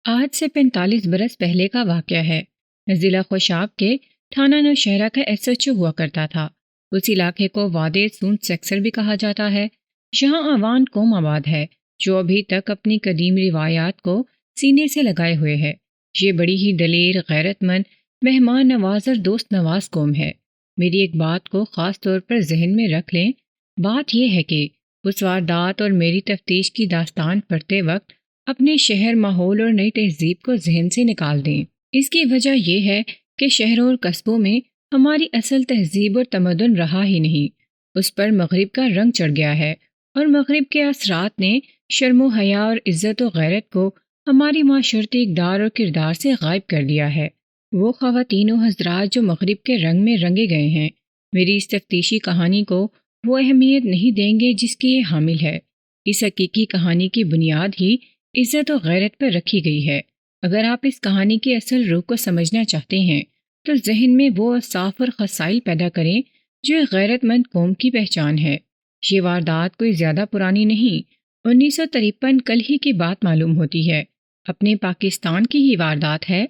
آج سے 45 برس پہلے کا واقعہ ہے۔ ضلع خوشاب کے تھانہ نوشہرہ کا ایس ایچ او ہوا کرتا تھا۔ اس علاقے کو وادی سونت سیکٹر بھی کہا جاتا ہے۔ یہاں آوان قوم آباد ہے جو ابھی تک اپنی قدیم روایات کو سینے سے لگائے ہوئے ہے۔ یہ بڑی ہی دلیر، غیرت مند، مہمان نواز اور دوست نواز قوم ہے۔ میری ایک بات کو خاص طور پر ذہن میں رکھ لیں۔ بات یہ ہے کہ اس واردات اور میری تفتیش کی داستان پڑھتے وقت اپنے شہر، ماحول اور نئی تہذیب کو ذہن سے نکال دیں۔ اس کی وجہ یہ ہے کہ شہروں اور قصبوں میں ہماری اصل تہذیب اور تمدن رہا ہی نہیں۔ اس پر مغرب کا رنگ چڑھ گیا ہے اور مغرب کے اثرات نے شرم و حیا اور عزت و غیرت کو ہماری معاشرتی اقدار اور کردار سے غائب کر دیا ہے۔ وہ خواتین و حضرات جو مغرب کے رنگ میں رنگے گئے ہیں، میری اس تفتیشی کہانی کو وہ اہمیت نہیں دیں گے جس کی یہ حامل ہے۔ اس حقیقی کہانی کی بنیاد ہی عزت و غیرت پر رکھی گئی ہے۔ اگر آپ اس کہانی کی اصل روح کو سمجھنا چاہتے ہیں تو ذہن میں وہ اوصاف اور خصائل پیدا کریں جو ایک غیرت مند قوم کی پہچان ہے۔ یہ واردات کوئی زیادہ پرانی نہیں، 1953 کل ہی کی بات معلوم ہوتی ہے۔ اپنے پاکستان کی ہی واردات ہے۔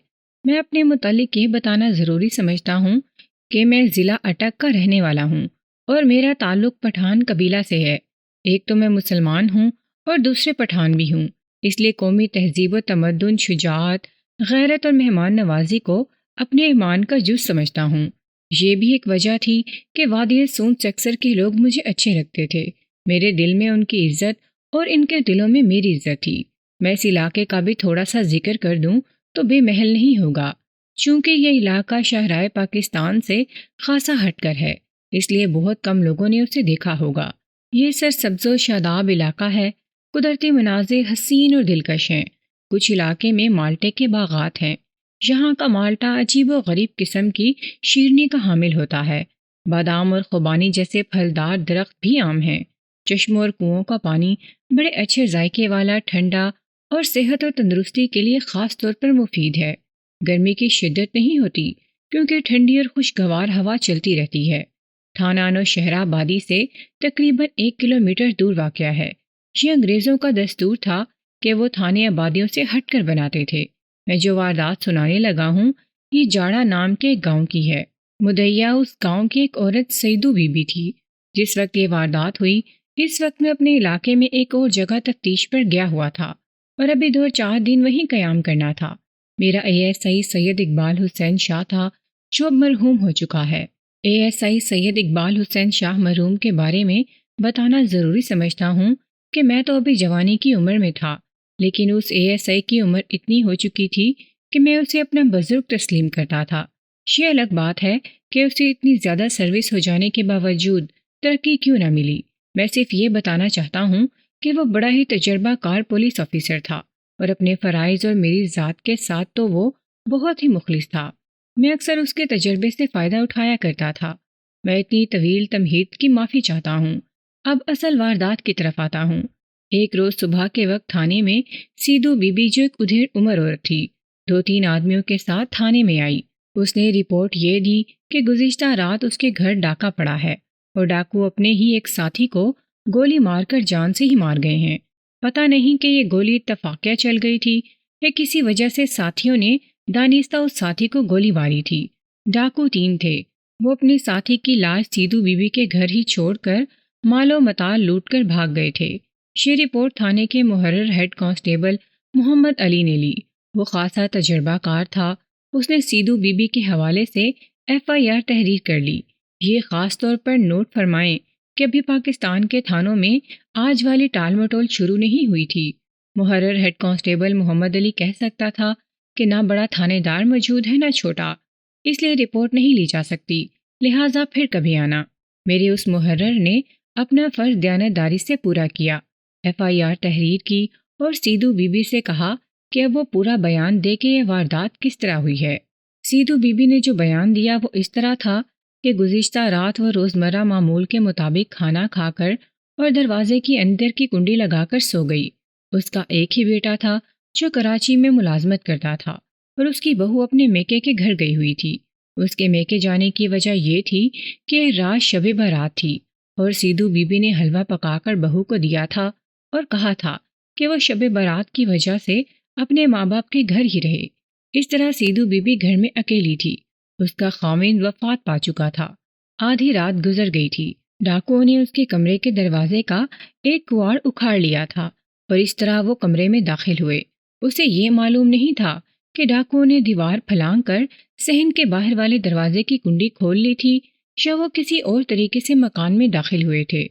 میں اپنے متعلق یہ بتانا ضروری سمجھتا ہوں کہ میں ضلع اٹک کا رہنے والا ہوں اور میرا تعلق پٹھان قبیلہ سے ہے۔ ایک تو میں مسلمان ہوں اور دوسرے پٹھان بھی ہوں، اس لیے قومی تہذیب و تمدن، شجاعت، غیرت اور مہمان نوازی کو اپنے ایمان کا جز سمجھتا ہوں۔ یہ بھی ایک وجہ تھی کہ وادی سونت سیکٹر کے لوگ مجھے اچھے لگتے تھے۔ میرے دل میں ان کی عزت اور ان کے دلوں میں میری عزت تھی۔ میں اس علاقے کا بھی تھوڑا سا ذکر کر دوں تو بے محل نہیں ہوگا، چونکہ یہ علاقہ شاہراہ پاکستان سے خاصا ہٹ کر ہے، اس لیے بہت کم لوگوں نے اسے دیکھا ہوگا۔ یہ سرسبز و شاداب علاقہ ہے۔ قدرتی مناظر حسین اور دلکش ہیں۔ کچھ علاقے میں مالٹے کے باغات ہیں۔ یہاں کا مالٹا عجیب و غریب قسم کی شیرنی کا حامل ہوتا ہے۔ بادام اور خوبانی جیسے پھلدار درخت بھی عام ہیں۔ چشموں اور کنوؤں کا پانی بڑے اچھے ذائقے والا، ٹھنڈا اور صحت اور تندرستی کے لیے خاص طور پر مفید ہے۔ گرمی کی شدت نہیں ہوتی کیونکہ ٹھنڈی اور خوشگوار ہوا چلتی رہتی ہے۔ تھانہ نوشہرہ آبادی سے تقریباً 1 کلومیٹر دور واقع ہے۔ یہ انگریزوں کا دستور تھا کہ وہ تھانے آبادیوں سے ہٹ کر بناتے تھے۔ میں جو واردات سنانے لگا ہوں یہ جاڑا نام کے ایک گاؤں کی ہے۔ مدعیہ اس گاؤں کی ایک عورت سیدو بی بی تھی۔ جس وقت یہ واردات ہوئی اس وقت میں اپنے علاقے میں ایک اور جگہ تفتیش پر گیا ہوا تھا اور ابھی 2-4 دن وہیں قیام کرنا تھا۔ میرا ASI سید اقبال حسین شاہ تھا جو اب مرحوم ہو چکا ہے۔ ASI سید اقبال حسین شاہ مرحوم کے بارے میں بتانا ضروری سمجھتا ہوں کہ میں تو ابھی جوانی کی عمر میں تھا، لیکن اس ASI کی عمر اتنی ہو چکی تھی کہ میں اسے اپنا بزرگ تسلیم کرتا تھا۔ یہ الگ بات ہے کہ اسے اتنی زیادہ سروس ہو جانے کے باوجود ترقی کیوں نہ ملی۔ میں صرف یہ بتانا چاہتا ہوں کہ وہ بڑا ہی تجربہ کار پولیس آفیسر تھا اور اپنے فرائض اور میری ذات کے ساتھ تو وہ بہت ہی مخلص تھا۔ میں اکثر اس کے تجربے سے فائدہ اٹھایا کرتا تھا۔ میں اتنی طویل تمہید کی معافی چاہتا ہوں۔ اب اصل واردات کی طرف آتا ہوں۔ ایک روز صبح کے وقت تھانے میں سیدو بی بی جو ایک ادھیڑ عمر عورت تھی 2-3 آدمیوں کے ساتھ تھانے میں آئی۔ اس نے رپورٹ یہ دی کہ گزشتہ رات اس کے گھر ڈاکہ پڑا ہے اور ڈاکو اپنے ہی ایک ساتھی کو گولی مار کر جان سے ہی مار گئے ہیں۔ پتہ نہیں کہ یہ گولی اتفاقیہ چل گئی تھی یا کسی وجہ سے ساتھیوں نے دانستہ اس ساتھی کو گولی ماری تھی۔ ڈاکو 3 تھے۔ وہ اپنے ساتھی کی لاش سیدو بی بی کے گھر ہی چھوڑ کر مال و متاع لوٹ کر بھاگ گئے تھے۔ یہ رپورٹ تھانے کے محرر ہیڈ کانسٹیبل محمد علی نے لی۔ وہ خاصا تجربہ کار تھا۔ اس نے سیدو بی بی کے حوالے سے FIR تحریر کر لی۔ یہ خاص طور پر نوٹ فرمائیں کہ ابھی پاکستان کے تھانوں میں آج والی ٹال مٹول شروع نہیں ہوئی تھی۔ محرر ہیڈ کانسٹیبل محمد علی کہہ سکتا تھا کہ نہ بڑا تھانے دار موجود ہے نہ چھوٹا، اس لیے رپورٹ نہیں لی جا سکتی، لہٰذا پھر کبھی آنا۔ میرے اس محرر نے اپنا فرض دیانتداری سے پورا کیا۔ FIR تحریر کی اور سیدو بی بی سے کہا کہ اب وہ پورا بیان دے کہ یہ واردات کس طرح ہوئی ہے۔ سیدو بی بی نے جو بیان دیا وہ اس طرح تھا کہ گزشتہ رات وہ روزمرہ معمول کے مطابق کھانا کھا کر اور دروازے کی اندر کی کنڈی لگا کر سو گئی۔ اس کا ایک ہی بیٹا تھا جو کراچی میں ملازمت کرتا تھا اور اس کی بہو اپنے میکے کے گھر گئی ہوئی تھی۔ اس کے میکے جانے کی وجہ یہ تھی کہ رات شب برات تھی اور سیدو بی بی نے حلوہ پکا کر بہو کو دیا تھا اور کہا تھا کہ وہ شب برات کی وجہ سے اپنے ماں باپ کے گھر ہی رہے۔ اس طرح سیدھو بی بی گھر میں اکیلی تھی۔ اس کا خاوند وفات پا چکا تھا۔ آدھی رات گزر گئی تھی۔ ڈاکوؤں نے اس کے کمرے کے دروازے کا ایک کواڑ اکھاڑ لیا تھا اور اس طرح وہ کمرے میں داخل ہوئے۔ اسے یہ معلوم نہیں تھا کہ ڈاکوؤں نے دیوار پھلانگ کر صحن کے باہر والے دروازے کی کنڈی کھول لی تھی یا وہ کسی اور طریقے سے مکان میں داخل ہوئے تھے۔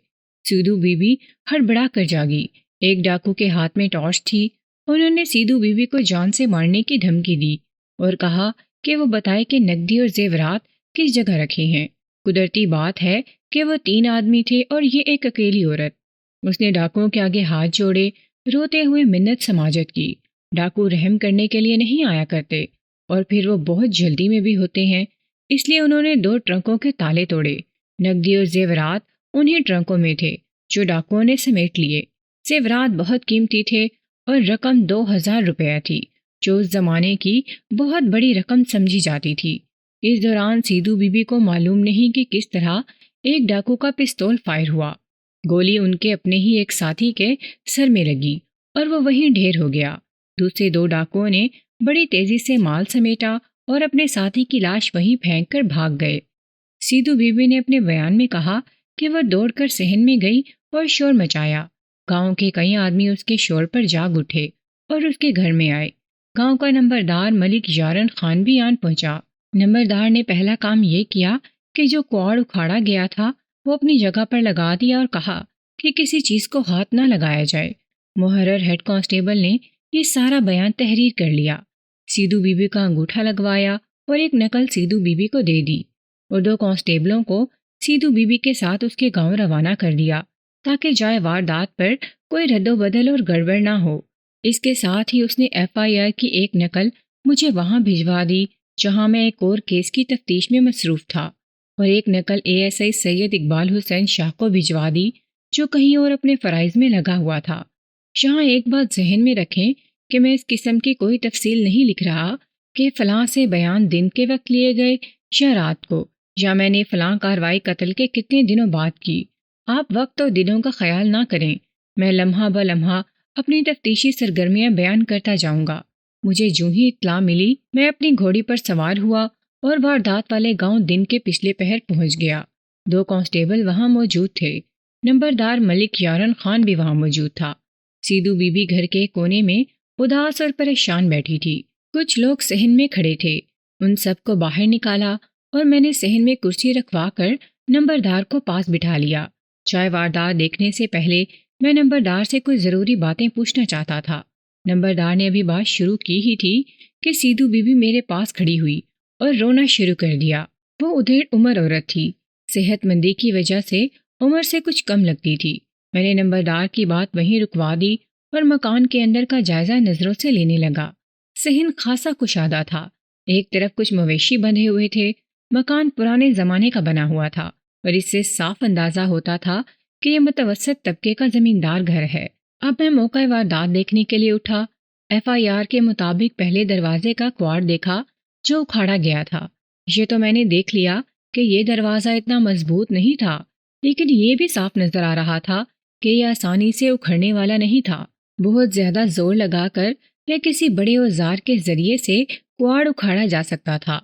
سیدھو بی بی ہڑبڑا کر جاگی۔ ایک ڈاکو کے ہاتھ میں ٹارچ تھی۔ انہوں نے سیدھو بی بی کو جان سے مارنے کی دھمکی دی اور کہا کہ وہ بتائے کہ نقدی اور زیورات کس جگہ رکھے ہیں۔ قدرتی بات ہے کہ وہ 3 آدمی تھے اور یہ ایک اکیلی عورت۔ اس نے ڈاکوؤں کے آگے ہاتھ جوڑے، روتے ہوئے منت سماجت کی۔ ڈاکو رحم کرنے کے لیے نہیں آیا کرتے اور پھر وہ بہت جلدی میں بھی ہوتے ہیں، اس لیے انہوں نے 2 ٹرنکوں کے تالے توڑے۔ نقدی اور زیورات انہی ٹرنکوں میں تھے جو ڈاکوؤں نے سمیٹ لیے۔ زیورات بہت قیمتی تھے اور رقم 2000 روپیہ تھی، جو اس زمانے کی بہت بڑی رقم سمجھی جاتی تھی۔ اس دوران سیدھو بی بی کو معلوم نہیں کہ کس طرح ایک ڈاکو کا پستول فائر ہوا۔ گولی ان کے اپنے ہی ایک ساتھی کے سر میں لگی اور وہ وہیں ڈھیر ہو گیا۔ دوسرے 2 ڈاکوؤں نے بڑی تیزی سے مال سمیٹا اور اپنے ساتھی کی لاش وہیں پھینک کر بھاگ گئے۔ سیدھو بی بی نے اپنے بیان میں کہا کہ وہ دوڑ کر صحن میں گئی اور شور مچایا۔ گاؤں کے کئی آدمی اس کے شور پر جاگ اٹھے اور اس کے گھر میں آئے۔ گاؤں کا نمبردار ملک یارن خان بھی آن پہنچا۔ نمبردار نے پہلا کام یہ کیا کہ جو کواڑ اکھاڑا گیا تھا وہ اپنی جگہ پر لگا دیا اور کہا کہ کسی چیز کو ہاتھ نہ لگایا جائے۔ محرر ہیڈ کانسٹیبل نے یہ سارا بیان تحریر کر لیا، سیدھو بی بی کا انگوٹھا لگوایا اور ایک نقل سیدھو بی بی کو دے دی اور 2 کانسٹیبلوں کو سیدھو بی بی کے ساتھ اس کے گاؤں روانہ کر دیا تاکہ جائے واردات پر کوئی رد و بدل اور گڑبڑ نہ ہو۔ اس کے ساتھ ہی اس نے FIR کی ایک نقل مجھے وہاں بھجوا دی جہاں میں ایک اور کیس کی تفتیش میں مصروف تھا، اور ایک نقل ASI سید اقبال حسین شاہ کو بھجوا دی جو کہیں اور اپنے فرائض میں لگا ہوا تھا۔ یہاں ایک بات ذہن میں رکھیں کہ میں اس قسم کی کوئی تفصیل نہیں لکھ رہا کہ فلاں سے بیان دن کے وقت لیے گئے یا رات کو، یا میں نے فلاں کارروائی قتل کے کتنے دنوں بعد کی۔ آپ وقت اور دنوں کا خیال نہ کریں، میں لمحہ بہ لمحہ اپنی تفتیشی سرگرمیاں بیان کرتا جاؤں گا۔ مجھے جوں ہی اطلاع ملی میں اپنی گھوڑی پر سوار ہوا اور واردات والے گاؤں دن کے پچھلے پہر پہنچ گیا۔ 2 کانسٹیبل وہاں موجود تھے۔ نمبردار ملک یارن خان بھی وہاں موجود تھا۔ سیدھو بی بی گھر کے کونے میں اداس اور پریشان بیٹھی تھی۔ کچھ لوگ صحن میں کھڑے تھے، ان سب کو باہر نکالا اور میں نے صحن میں کرسی رکھوا کر نمبردار کو پاس بٹھا لیا۔ چائے واردات دیکھنے سے پہلے میں نمبردار سے کچھ ضروری باتیں پوچھنا چاہتا تھا۔ نمبردار نے ابھی بات شروع کی ہی تھی کہ سیدھو بی بی میرے پاس کھڑی ہوئی اور رونا شروع کر دیا۔ وہ ادھیڑ عمر عورت تھی، صحت مندی کی وجہ سے عمر سے کچھ کم لگتی تھی۔ میں نے نمبردار کی بات وہیں رکوا دی اور مکان کے اندر کا جائزہ نظروں سے لینے لگا۔ صحن خاصا کشادہ تھا، ایک طرف کچھ مویشی بندھے ہوئے تھے۔ مکان پرانے زمانے کا بنا ہوا تھا اور اس سے صاف اندازہ ہوتا تھا کہ یہ متوسط طبقے کا زمیندار گھر ہے۔ اب میں موقع واردات دیکھنے کے لیے اٹھا۔ FIR کے مطابق پہلے دروازے کا کواڑ دیکھا جو اکھاڑا گیا تھا۔ یہ تو میں نے دیکھ لیا کہ یہ دروازہ اتنا مضبوط نہیں تھا، لیکن یہ بھی صاف نظر آ رہا تھا کہ یہ آسانی سے اکھڑنے والا نہیں تھا۔ بہت زیادہ زور لگا کر یا کسی بڑے اوزار کے ذریعے سے کواڑ اکھاڑا جا سکتا تھا۔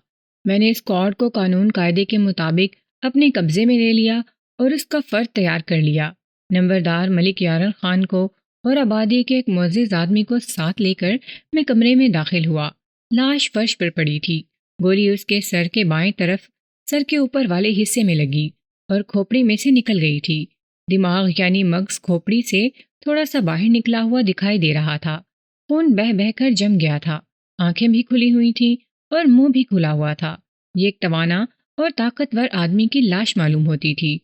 میں نے اس کواڑ کو قانون قاعدے کے مطابق اپنے قبضے میں لے لیا اور اس کا فرد تیار کر لیا۔ نمبردار ملک یارن خان کو اور آبادی کے ایک معزز آدمی کو ساتھ لے کر میں کمرے میں داخل ہوا۔ لاش فرش پر پڑی تھی۔ گولی اس کے سر کے بائیں طرف سر کے اوپر والے حصے میں لگی اور کھوپڑی میں سے نکل گئی تھی۔ دماغ یعنی مغز کھوپڑی سے تھوڑا سا باہر نکلا ہوا دکھائی دے رہا تھا۔ خون بہہ بہہ کر جم گیا تھا۔ آنکھیں بھی کھلی ہوئی تھیں اور منہ بھی کھلا ہوا تھا۔ یہ ایک توانا اور طاقتور آدمی کی لاش معلوم ہوتی تھی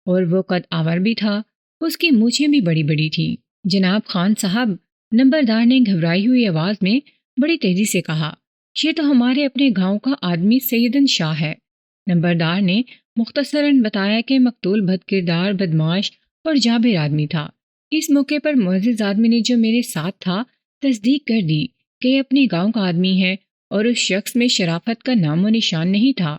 اور وہ قد آور بھی تھا۔ اس کی مونچھیں بھی بڑی بڑی تھیں۔ جناب خان صاحب، نمبردار نے گھبرائی ہوئی آواز میں بڑی تیزی سے کہا، یہ تو ہمارے اپنے گاؤں کا آدمی سیدن شاہ ہے۔ نمبردار نے مختصراً بتایا کہ مقتول بد کردار، بدمعاش اور جابر آدمی تھا۔ اس موقع پر معزز آدمی نے جو میرے ساتھ تھا تصدیق کر دی کہ یہ اپنے گاؤں کا آدمی ہے اور اس شخص میں شرافت کا نام و نشان نہیں تھا۔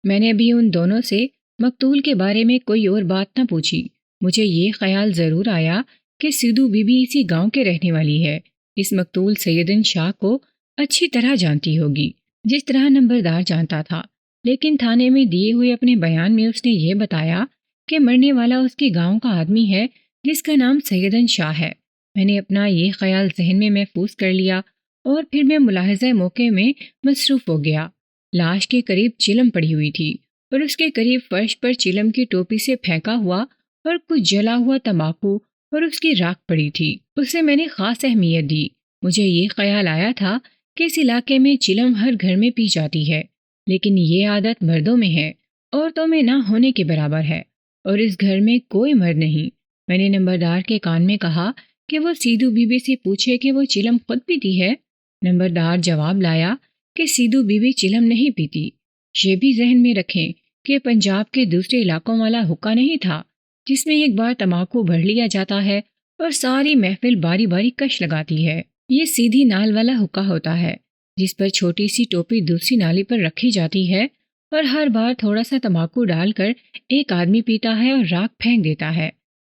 میں نے ابھی ان دونوں سے مقتول کے بارے میں کوئی اور بات نہ پوچھی۔ مجھے یہ خیال ضرور آیا کہ سیدھو بی بی اسی گاؤں کے رہنے والی ہے، اس مقتول سیدن شاہ کو اچھی طرح جانتی ہوگی، جس طرح نمبردار جانتا تھا، لیکن تھانے میں دیے ہوئے اپنے بیان میں اس نے یہ بتایا کہ مرنے والا اس کے گاؤں کا آدمی ہے جس کا نام سیدن شاہ ہے۔ میں نے اپنا یہ خیال ذہن میں محفوظ کر لیا اور پھر میں ملاحظہ موقع میں مصروف ہو گیا۔ لاش کے قریب چلم پڑی ہوئی تھی اور اس کے قریب فرش پر چلم کی ٹوپی سے پھینکا ہوا اور کچھ جلا ہوا تمباکو اور اس کی راکھ پڑی تھی۔ اسے میں نے خاص اہمیت دی۔ مجھے یہ خیال آیا تھا کہ اس علاقے میں چلم ہر گھر میں پی جاتی ہے، لیکن یہ عادت مردوں میں ہے، عورتوں میں نہ ہونے کے برابر ہے، اور اس گھر میں کوئی مرد نہیں۔ میں نے نمبردار کے کان میں کہا کہ وہ سیدو بی بی سے پوچھے کہ وہ چلم خود پیتی ہے۔ نمبردار جواب لایا کہ سیدو بی بی چلم نہیں پیتی۔ یہ بھی ذہن میں رکھیں کہ پنجاب کے دوسرے علاقوں والا حقہ نہیں تھا جس میں ایک بار تمباکو بھر لیا جاتا ہے اور ساری محفل باری باری کش لگاتی ہے۔ یہ سیدھی نال والا حقہ ہوتا ہے جس پر چھوٹی سی ٹوپی دوسری نالی پر رکھی جاتی ہے اور ہر بار تھوڑا سا تمباکو ڈال کر ایک آدمی پیتا ہے اور راکھ پھینک دیتا ہے۔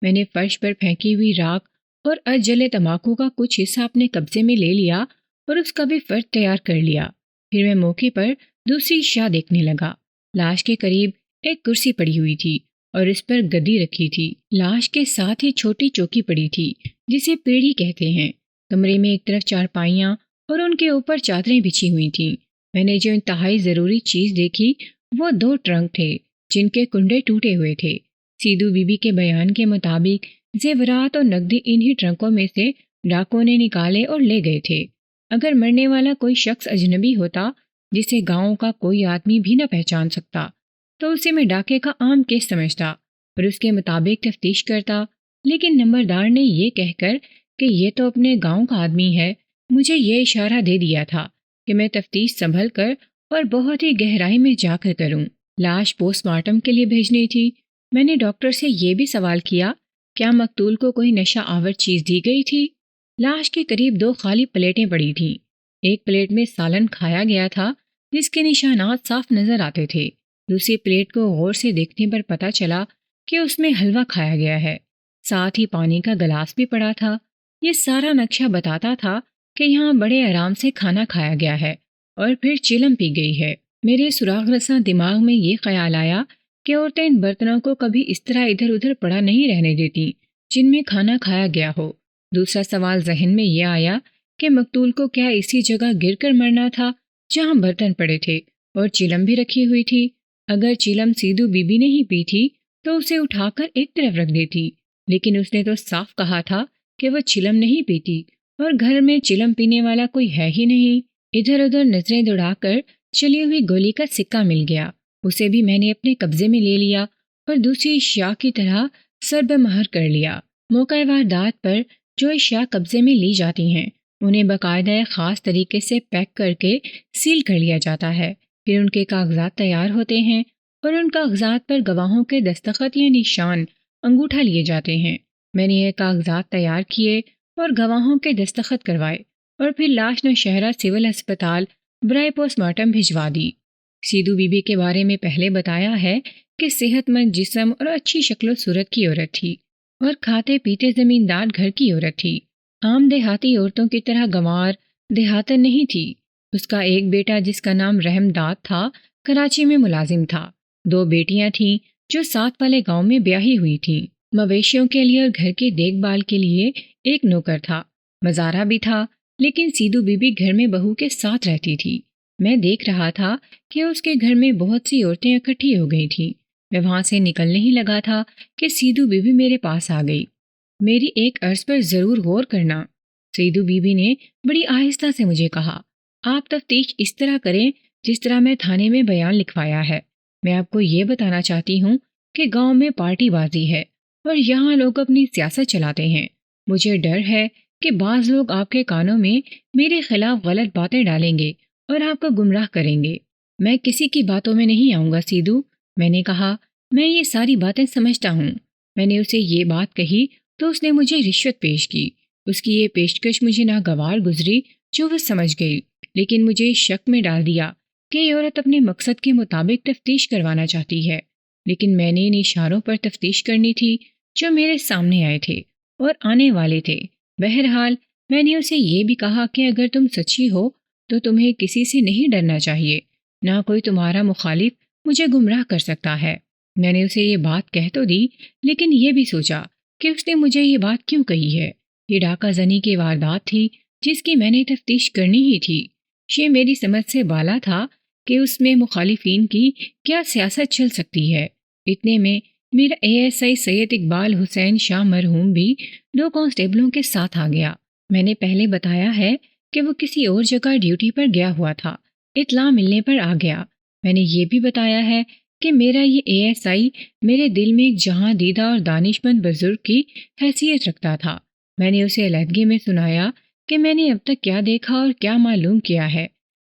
میں نے فرش پر پھینکی ہوئی راکھ اور جلے تمباکو کا کچھ حصہ اپنے قبضے میں لے لیا اور اس کا بھی فرد تیار کر لیا۔ پھر میں موقع پر دوسری شاہ دیکھنے لگا۔ لاش کے قریب ایک کرسی پڑی ہوئی تھی اور اس پر گدی رکھی تھی۔ لاش کے ساتھ ہی چھوٹی چوکی پڑی تھی جسے پیڑھی کہتے ہیں۔ کمرے میں ایک طرف چارپائیاں اور ان کے اوپر چادریں بچھی ہوئی تھیں۔ میں نے جو انتہائی ضروری چیز دیکھی وہ 2 ٹرنک تھے جن کے کنڈے ٹوٹے ہوئے تھے۔ سیدو بی بی کے بیان کے مطابق زیورات اور نقدی انہی ٹرنکوں میں سے ڈاکوں نے نکالے اور لے گئے تھے۔ اگر مرنے والا کوئی شخص اجنبی ہوتا جسے گاؤں کا کوئی آدمی بھی نہ پہچان سکتا تو اسے میں ڈاکے کا عام کیس سمجھتا اور اس کے مطابق تفتیش کرتا، لیکن نمبردار نے یہ کہہ کر کہ یہ تو اپنے گاؤں کا آدمی ہے مجھے یہ اشارہ دے دیا تھا کہ میں تفتیش سنبھل کر اور بہت ہی گہرائی میں جا کر کروں۔ لاش پوسٹ مارٹم کے لیے بھیجنی تھی۔ میں نے ڈاکٹر سے یہ بھی سوال کیا کیا مقتول کو کوئی نشہ آور چیز دی گئی تھی؟ لاش کے قریب 2 خالی پلیٹیں پڑی تھیں۔ ایک پلیٹ میں سالن کھایا گیا تھا جس کے نشانات صاف نظر آتے تھے۔ دوسری پلیٹ کو غور سے دیکھنے پر پتہ چلا کہ اس میں حلوہ کھایا گیا ہے، ساتھ ہی پانی کا گلاس بھی پڑا تھا۔ یہ سارا نقشہ بتاتا تھا کہ یہاں بڑے آرام سے کھانا کھایا گیا ہے اور پھر چلم پی گئی ہے۔ میرے سراغ رساں دماغ میں یہ خیال آیا کہ عورتیں ان برتنوں کو کبھی اس طرح ادھر ادھر پڑا نہیں رہنے دیتی جن میں کھانا کھایا گیا ہو۔ دوسرا سوال ذہن میں یہ آیا کہ مقتول کو کیا اسی جگہ گر کر مرنا تھا جہاں برتن پڑے تھے اور چلم بھی رکھی ہوئی تھی؟ اگر چلم سیدو بی بی نے ہی پی تھی تو اسے اٹھا کر ایک طرف رکھ دیتی، لیکن اس نے تو صاف کہا تھا کہ وہ چلم نہیں پیتی اور گھر میں چلم پینے والا کوئی ہے ہی نہیں۔ ادھر ادھر نظریں دوڑا کر چلی ہوئی گولی کا سکہ مل گیا، اسے بھی میں نے اپنے قبضے میں لے لیا اور دوسری اشیاء کی طرح سرب مہر کر لیا۔ موقع واردات پر جو اشیاء قبضے میں لی جاتی ہیں انہیں باقاعدہ خاص طریقے سے پیک کر کے سیل کر لیا جاتا ہے، پھر ان کے کاغذات تیار ہوتے ہیں اور ان کاغذات پر گواہوں کے دستخط یا نشان انگوٹھا لیے جاتے ہیں۔ میں نے یہ کاغذات تیار کیے اور گواہوں کے دستخط کروائے اور پھر لاش نوشہرہ سول ہسپتال برائے پوسٹ مارٹم بھجوا دی۔ سیدو بی بی کے بارے میں پہلے بتایا ہے کہ صحت مند جسم اور اچھی شکل و صورت کی عورت تھی اور کھاتے پیتے زمیندار گھر کی عورت تھی۔ عام دیہاتی عورتوں کی طرح گنوار دیہاتن نہیں تھی۔ اس کا ایک بیٹا جس کا نام رحم داد تھا کراچی میں ملازم تھا۔ 2 بیٹیاں تھیں جو ساتھ والے گاؤں میں بیاہی ہوئی تھیں۔ مویشیوں کے لیے اور گھر کی دیکھ بھال کے لیے ایک نوکر تھا، مزارہ بھی تھا، لیکن سیدو بی بی گھر میں بہو کے ساتھ رہتی تھی۔ میں دیکھ رہا تھا کہ اس کے گھر میں بہت سی عورتیں اکٹھی ہو گئی تھیں۔ میں وہاں سے نکلنے ہی لگا تھا کہ سیدو بی بی میرے پاس آ گئی۔ میری ایک عرض پر ضرور غور کرنا، سیدو بی بی نے بڑی آہستہ سے مجھے کہا۔ آپ تفتیش اس طرح کریں جس طرح میں تھانے میں بیان لکھوایا ہے۔ میں آپ کو یہ بتانا چاہتی ہوں کہ گاؤں میں پارٹی بازی ہے اور یہاں لوگ اپنی سیاست چلاتے ہیں۔ مجھے ڈر ہے کہ بعض لوگ آپ کے کانوں میں میرے خلاف غلط باتیں ڈالیں گے اور آپ کو گمراہ کریں گے۔ میں کسی کی باتوں میں نہیں آؤں گا سیدو، میں نے کہا۔ میں یہ ساری باتیں سمجھتا ہوں۔ میں نے اسے یہ بات کہی تو اس نے مجھے رشوت پیش کی۔ اس کی یہ پیشکش مجھے ناگوار گزری جو وہ سمجھ گئی، لیکن مجھے شک میں ڈال دیا کہ یہ عورت اپنے مقصد کے مطابق تفتیش کروانا چاہتی ہے، لیکن میں نے ان اشاروں پر تفتیش کرنی تھی جو میرے سامنے آئے تھے اور آنے والے تھے۔ بہرحال میں نے اسے یہ بھی کہا کہ اگر تم سچی ہو تو تمہیں کسی سے نہیں ڈرنا چاہیے، نہ کوئی تمہارا مخالف مجھے گمراہ کر سکتا ہے۔ میں نے اسے یہ بات کہہ تو دی، لیکن یہ بھی سوچا کہ اس نے مجھے یہ بات کیوں کہی ہے۔ یہ ڈاکہ زنی کی واردات تھی جس کی میں نے تفتیش کرنی ہی تھی۔ یہ میری سمجھ سے بالا تھا کہ اس میں مخالفین کی کیا سیاست چل سکتی ہے۔ اتنے میں میرا ASI سید اقبال حسین شاہ مرحوم بھی 2 کانسٹیبلوں کے ساتھ آ گیا۔ میں نے پہلے بتایا ہے کہ وہ کسی اور جگہ ڈیوٹی پر گیا ہوا تھا، اطلاع ملنے پر آ گیا۔ میں نے یہ بھی بتایا ہے کہ میرا یہ ASI میرے دل میں ایک جہاں دیدہ اور دانشمند بزرگ کی حیثیت رکھتا تھا۔ میں نے اسے علیحدگی میں سنایا کہ میں نے اب تک کیا دیکھا اور کیا معلوم کیا ہے۔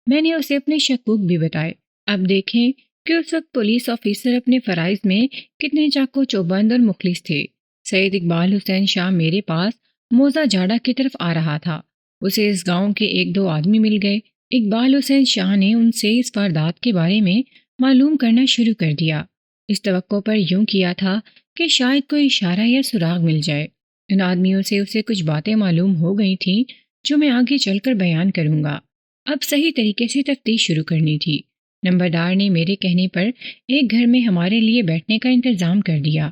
میں نے اسے اپنے شکوک بھی بتائے۔ اب دیکھیں کہ اس وقت پولیس آفیسر اپنے فرائض میں کتنے چاق و چوبند اور مخلص تھے۔ سید اقبال حسین شاہ میرے پاس موزہ جاڑا کی طرف آ رہا تھا۔ اسے اس گاؤں کے 1-2 آدمی مل گئے۔ اقبال حسین شاہ نے ان سے اس واردات کے بارے میں معلوم کرنا شروع کر دیا، اس توقع پر یوں کیا تھا کہ شاید کوئی اشارہ یا سراغ مل جائے۔ ان آدمیوں سے اسے کچھ باتیں معلوم ہو گئی تھیں جو میں آگے چل کر بیان کروں گا۔ اب صحیح طریقے سے تفتیش شروع کرنی تھی۔ نمبردار نے میرے کہنے پر ایک گھر میں ہمارے لیے بیٹھنے کا انتظام کر دیا۔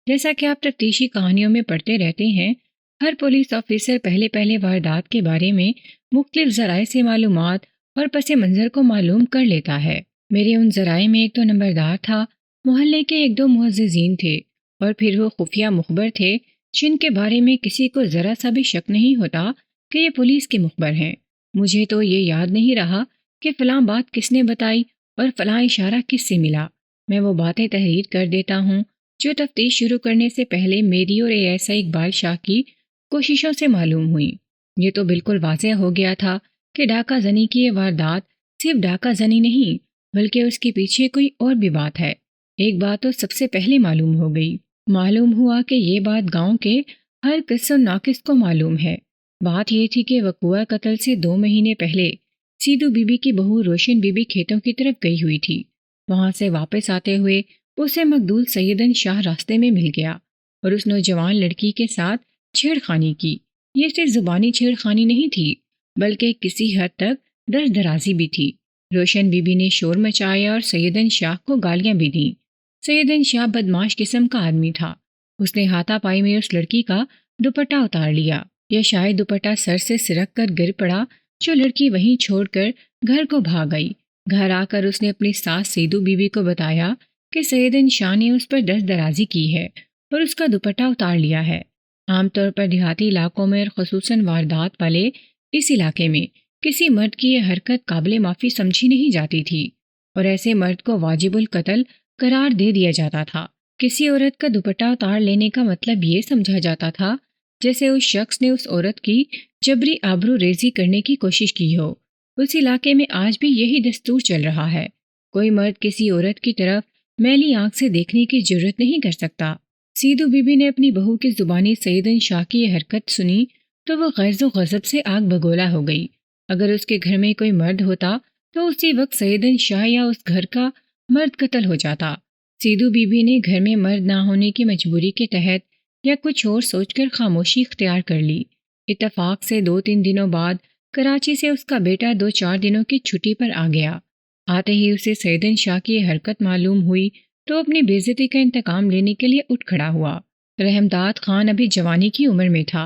جیسا کہ آپ تفتیشی کہانیوں میں پڑھتے رہتے ہیں، ہر پولیس آفیسر پہلے واردات کے بارے میں مختلف ذرائع سے معلومات اور پس منظر کو معلوم کر لیتا ہے۔ میرے ان ذرائع میں ایک تو نمبردار تھا، محلے کے 1-2 معززین تھے، اور پھر وہ خفیہ مخبر تھے جن کے بارے میں کسی کو ذرا سا بھی شک نہیں ہوتا کہ یہ پولیس کے مخبر ہیں۔ مجھے تو یہ یاد نہیں رہا کہ فلاں بات کس نے بتائی اور فلاں اشارہ کس سے ملا۔ میں وہ باتیں تحریر کر دیتا ہوں جو تفتیش شروع کرنے سے پہلے میری اور ASI اقبال شاہ کی کوششوں سے معلوم ہوئیں۔ یہ تو بالکل واضح ہو گیا تھا کہ ڈاکہ زنی کی یہ واردات صرف ڈاکہ زنی نہیں بلکہ اس کے پیچھے کوئی اور بھی بات ہے۔ ایک بات تو سب سے پہلے معلوم ہو گئی۔ معلوم ہوا کہ یہ بات گاؤں کے ہر قص و ناقص کو معلوم ہے۔ بات یہ تھی کہ وقوع قتل سے 2 مہینے پہلے سیدو بی بی کی بہو روشن بی بی کھیتوں کی طرف گئی ہوئی تھی۔ وہاں سے واپس آتے ہوئے اسے مقدول سیدن شاہ راستے میں مل گیا اور اس نوجوان لڑکی کے ساتھ چھیڑ خانی کی۔ یہ صرف زبانی چھیڑ خانی نہیں تھی بلکہ کسی حد تک دست درازی بھی تھی۔ روشن بی بی نے شور مچایا اور سیدن شاہ کو گالیاں بھی دیں۔ سیدن شاہ بدماش قسم کا آدمی تھا۔ اس نے ہاتھا پائی میں اس لڑکی کا دوپٹہ اتار لیا، یا شاید دوپٹہ سر سے سرک کر گر پڑا، جو لڑکی وہیں چھوڑ کر گھر کو بھاگ گئی۔ گھر آ کر اس نے اپنی ساس سیدو بی بی کو بتایا کہ سیدن شاہ نے اس پر دست درازی کی ہے اور اس کا دوپٹہ اتار لیا ہے۔ عام طور پر دیہاتی علاقوں میں اور خصوصاً واردات والے اس علاقے میں کسی مرد کی یہ حرکت قابل معافی سمجھی نہیں جاتی تھی اور ایسے مرد کو واجب القتل قرار دے دیا جاتا تھا۔ کسی عورت کا دوپٹہ اتار لینے کا مطلب یہ سمجھا جاتا تھا جیسے اس شخص نے اس عورت کی جبری آبرو ریزی کرنے کی کوشش کی ہو۔ اس علاقے میں آج بھی یہی دستور چل رہا ہے۔ کوئی مرد کسی عورت کی طرف میلی آنکھ سے دیکھنے کی جرت نہیں کر سکتا۔ سیدو بی بی نے اپنی بہو کی زبانی سیدن شاہ کی یہ حرکت سنی تو وہ غیظ و غضب سے آگ بگولا ہو گئی۔ اگر اس کے گھر میں کوئی مرد ہوتا تو اسی وقت سیدن شاہ یا اس گھر کا مرد قتل ہو جاتا۔ سیدو بی بی نے گھر میں مرد نہ ہونے کی مجبوری کے تحت یا کچھ اور سوچ کر خاموشی اختیار کر لی۔ اتفاق سے 2-3 دنوں بعد کراچی سے اس کا بیٹا 2-4 دنوں کی چھٹی پر آ گیا۔ آتے ہی اسے سیدن شاہ کی یہ حرکت معلوم ہوئی تو اپنی بے عزتی کا انتقام لینے کے لیے اٹھ کھڑا ہوا۔ رحمداد خان ابھی جوانی کی عمر میں تھا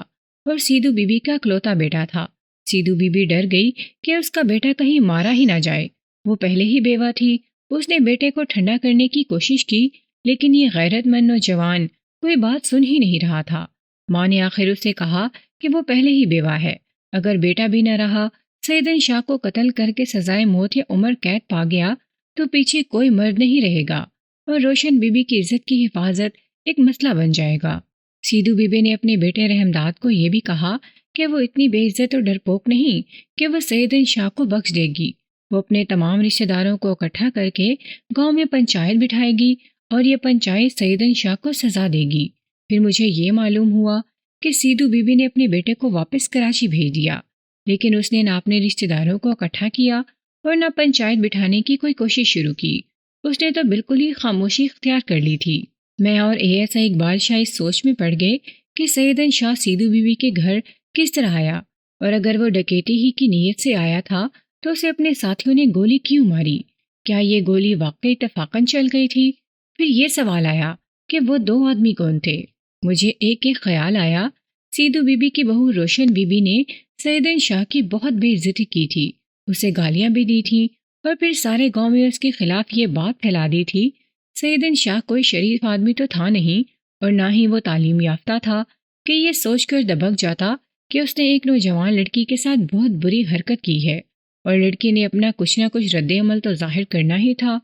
اور سیدو بی بی کا اکلوتا بیٹا تھا۔ سیدو بی بی ڈر گئی کہ اس کا بیٹا کہیں مارا ہی نہ جائے۔ وہ پہلے ہی بیوہ تھی۔ اس نے بیٹے کو ٹھنڈا کرنے کی کوشش کی لیکن یہ غیرت مند نوجوان کوئی بات سن ہی نہیں رہا تھا۔ ماں نے آخر اس سے کہا کہ وہ پہلے ہی بیوہ ہے، اگر بیٹا بھی نہ رہا، سیدن شاہ کو قتل کر کے سزائے موت یا عمر قید پا گیا تو پیچھے کوئی مرد نہیں رہے گا اور روشن بی بی کی عزت کی حفاظت ایک مسئلہ بن جائے گا۔ سیدو بی بی نے اپنے بیٹے رحمداد کو یہ بھی کہا کہ وہ اتنی بے عزت اور ڈرپوک نہیں کہ وہ سیدن شاہ کو بخش دے گی۔ وہ اپنے تمام رشتہ داروں کو اکٹھا کر کے گاؤں میں پنچایت بٹھائے گی اور یہ پنچایت سیدن شاہ کو سزا دے گی۔ پھر مجھے یہ معلوم ہوا کہ سیدو بی بی نے اپنے بیٹے کو واپس کراچی بھیج دیا، لیکن اس نے نہ اپنے رشتہ داروں کو اکٹھا کیا اور نہ پنچایت بٹھانے کی کوئی کوشش شروع کی۔ اس نے تو بالکل ہی خاموشی اختیار کر لی تھی۔ میں اور ASI اقبال شاہ اس سوچ میں پڑ گئے کہ سیدن شاہ سیدو بی بی کے گھر کس طرح آیا اور اگر وہ ڈکیتی ہی کی نیت سے آیا تھا تو اسے اپنے ساتھیوں نے گولی کیوں ماری؟ کیا یہ گولی واقعی اتفاقاً چل گئی تھی؟ پھر یہ سوال آیا کہ وہ دو آدمی کون تھے؟ مجھے ایک خیال آیا، سیدھو بی بی کی بہو روشن بی بی نے سیدن شاہ کی بہت بے عزتی کی تھی، اسے گالیاں بھی دی تھیں اور پھر سارے گاؤں میں اس کے خلاف یہ بات پھیلا دی تھی۔ سیدن شاہ کوئی شریف آدمی تو تھا نہیں اور نہ ہی وہ تعلیم یافتہ تھا کہ یہ سوچ کر دبک جاتا کہ اس نے ایک نوجوان لڑکی کے ساتھ بہت بری حرکت کی ہے اور لڑکی نے اپنا کچھ نہ کچھ رد عمل تو ظاہر کرنا ہی تھا۔